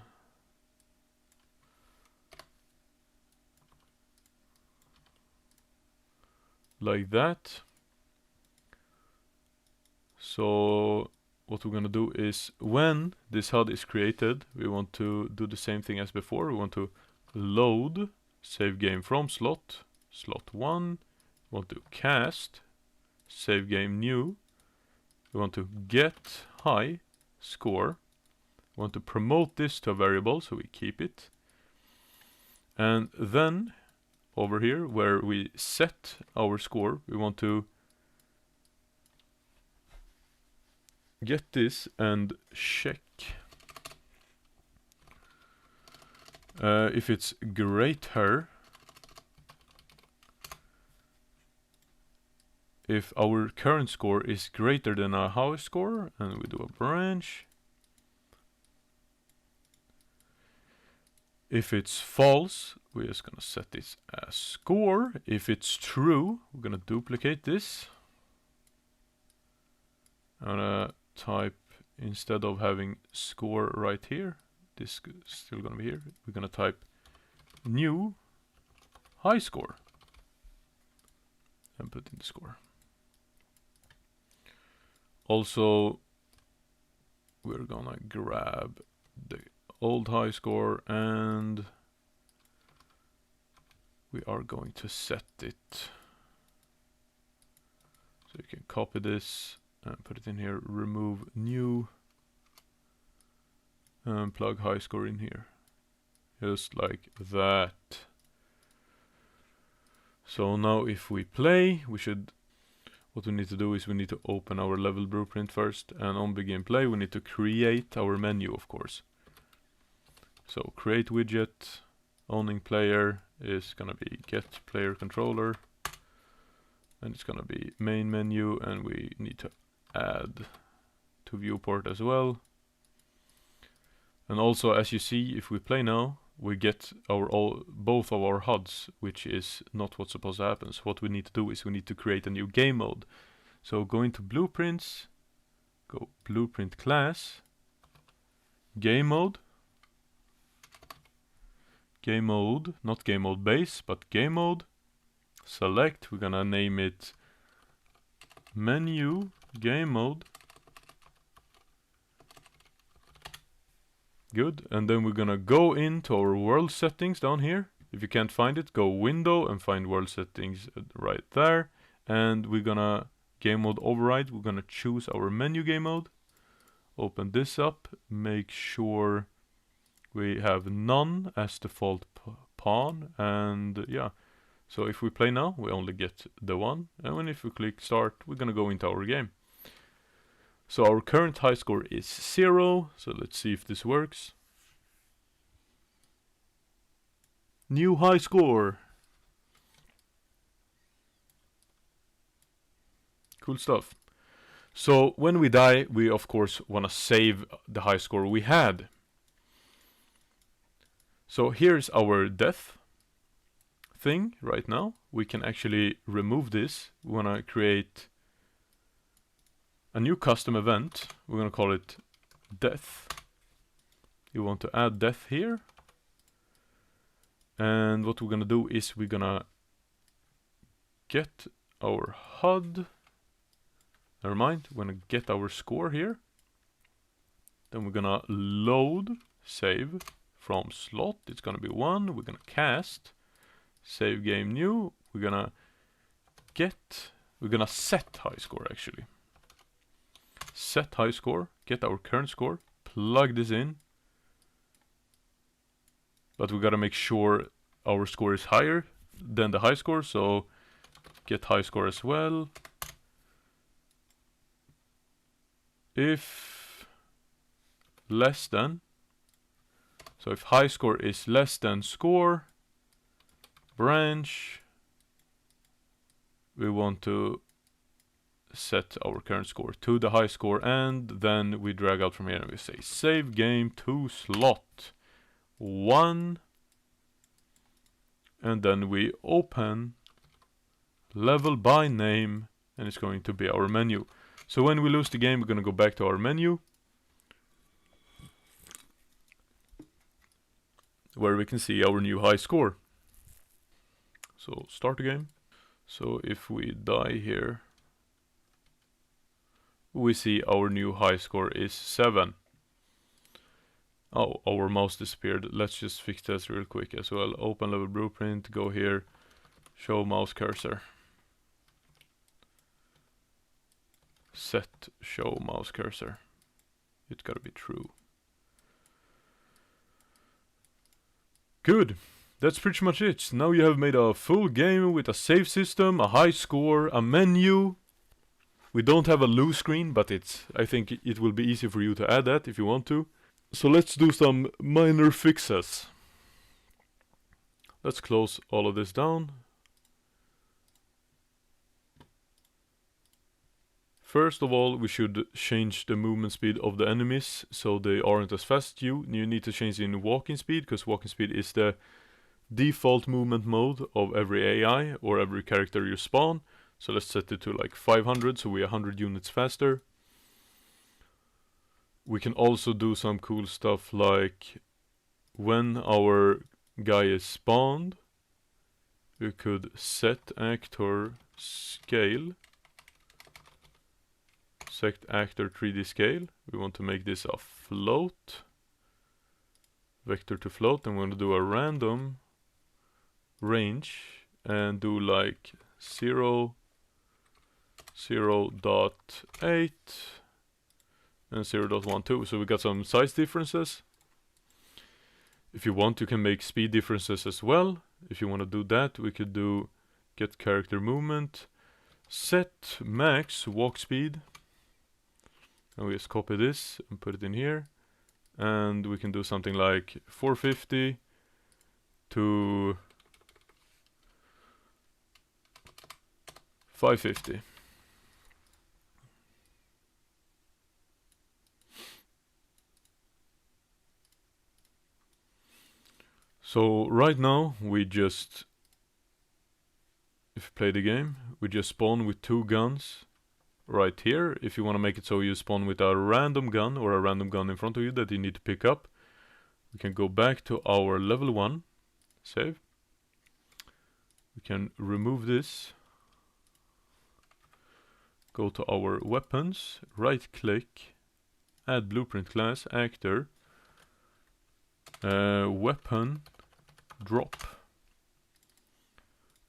Like that. So what we're gonna do is when this HUD is created, we want to do the same thing as before. We want to load save game from slot 1. We want to cast save game new. We want to get high score. We want to promote this to a variable, so we keep it. And then over here where we set our score, we want to get this and check if it's greater. If our current score is greater than our high score, and we do a branch. If it's false, we're just gonna set this as score. If it's true, we're gonna duplicate this. I'm gonna type, instead of having score right here, this is still gonna be here. We're gonna type new high score and put in the score. Also, we're gonna grab the old high score and we are going to set it. So you can copy this and put it in here, remove new, and plug high score in here. Just like that. So now if we play, what we need to do is we need to open our level blueprint first, and on begin play we need to create our menu, of course. So create widget, owning player is gonna be get player controller, and it's gonna be main menu, and we need to add to viewport as well. And also, as you see, if we play now, we get both of our HUDs, which is not what's supposed to happen. So what we need to do is we need to create a new game mode. So go into blueprints, go blueprint class, game mode, not game mode base, but game mode. Select, we're gonna name it menu game mode. Good, and then we're gonna go into our world settings down here. If you can't find it, go window and find world settings right there. And we're gonna game mode override. We're gonna choose our menu game mode. Open this up, make sure we have none as default pawn, and yeah. So if we play now, we only get the one, and when if we click start, we're gonna go into our game. So our current high score is 0, so let's see if this works. New high score. Cool stuff. So when we die, we of course want to save the high score we had. So here's our death thing right now. We can actually remove this. We want to create a new custom event. We're going to call it death. You want to add death here. And what we're going to do is we're going to get our HUD. Never mind, we're going to get our score here. Then we're going to load save from slot. It's going to be 1. We're going to cast save game new. We're going to set high score actually. Set high score, get our current score, plug this in. But we gotta make sure our score is higher than the high score, so get high score as well. If less than, so if high score is less than score, branch, we want to set our current score to the high score, and then we drag out from here and we say save game to slot 1, and then we open level by name, and it's going to be our menu. So when we lose the game, we're going to go back to our menu, where we can see our new high score. So start the game. So if we die here, we see our new high score is 7. Oh, our mouse disappeared. Let's just fix this real quick as well. Open level blueprint, go here, show mouse cursor. Set show mouse cursor. It's gotta be true. Good. That's pretty much it. Now you have made a full game with a save system, a high score, a menu. We don't have a lose screen, but I think it will be easy for you to add that if you want to. So let's do some minor fixes. Let's close all of this down. First of all, we should change the movement speed of the enemies so they aren't as fast as you. You need to change in walking speed, because walking speed is the default movement mode of every AI or every character you spawn. So let's set it to like 500, so we're 100 units faster. We can also do some cool stuff like when our guy is spawned, we could set actor scale. Set actor 3D scale. We want to make this a float. Vector to float, and we're going to do a random range and do like 0, 0.8 and 0.12. So we got some size differences. If you want, you can make speed differences as well. If you want to do that, we could do get character movement, set max walk speed, and we just copy this and put it in here, and we can do something like 450 to 550. So right now we just, if you play the game, we just spawn with 2 guns right here. If you want to make it so you spawn with a random gun or a random gun in front of you that you need to pick up, we can go back to our level 1, save. We can remove this, go to our weapons, right click, add blueprint class, actor, weapon, drop.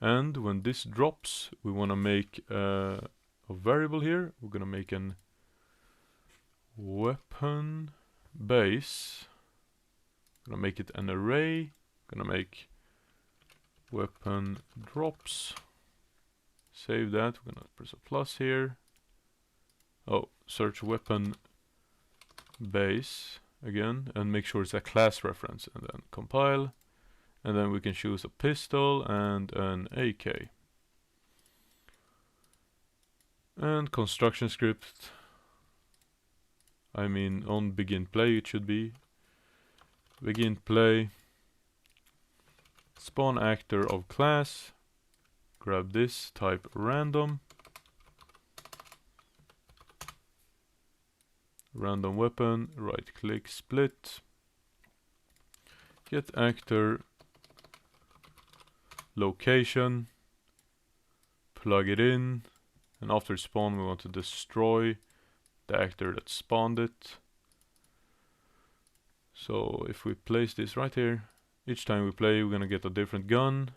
And when this drops, we want to make a variable here. We're gonna make an weapon base. Gonna make it an array. Gonna make weapon drops. Save that. We're gonna press a plus here. Oh, search weapon base again, and make sure it's a class reference, and then compile, and then we can choose a pistol and an AK. And construction script, I mean on begin play it should be begin play, spawn actor of class, grab this, type random, random weapon, right click, split, get actor location, plug it in, and after spawn we want to destroy the actor that spawned it. So if we place this right here, each time we play we're gonna get a different gun,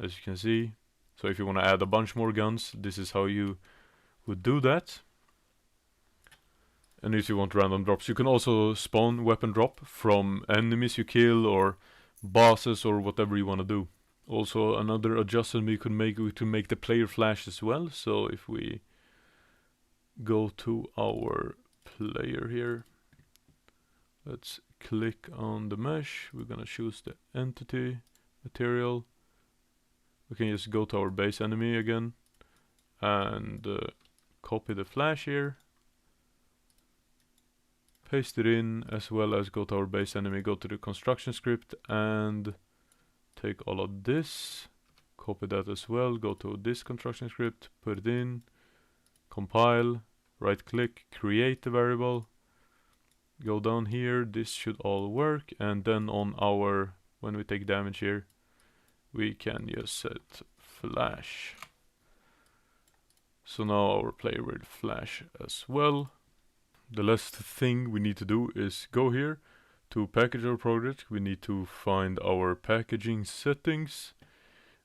as you can see. So if you want to add a bunch more guns, this is how you would do that. And if you want random drops, you can also spawn weapon drop from enemies you kill or bosses or whatever you want to do. Also another adjustment we could make to make the player flash as well. So if we go to our player here, let's click on the mesh, we're gonna choose the entity material. We can just go to our base enemy again and copy the flash here, paste it in, as well as go to our base enemy, go to the construction script and take all of this, Copy that as well, go to this construction script, put it in, compile, right click, create the variable, go down here, this should all work, and then on our, when we take damage here, we can just set flash. So now our player will flash as well. The last thing we need to do is go here to package our project. We need to find our packaging settings.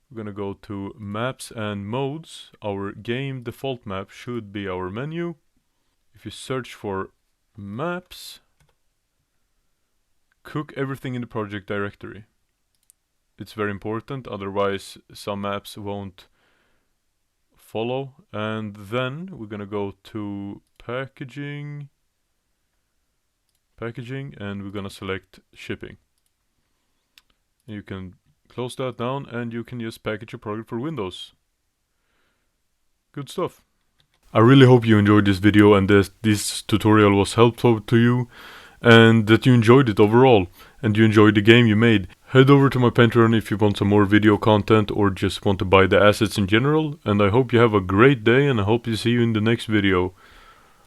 We're gonna go to maps and modes. Our game default map should be our menu. If you search for maps, cook everything in the project directory. It's very important, otherwise some maps won't follow. And then we're gonna go to packaging, and we're gonna select shipping. You can close that down and you can just package your product for Windows. Good stuff. I really hope you enjoyed this video and this tutorial was helpful to you and that you enjoyed it overall and you enjoyed the game you made. Head over to my Patreon if you want some more video content or just want to buy the assets in general, and I hope you have a great day and I hope to see you in the next video.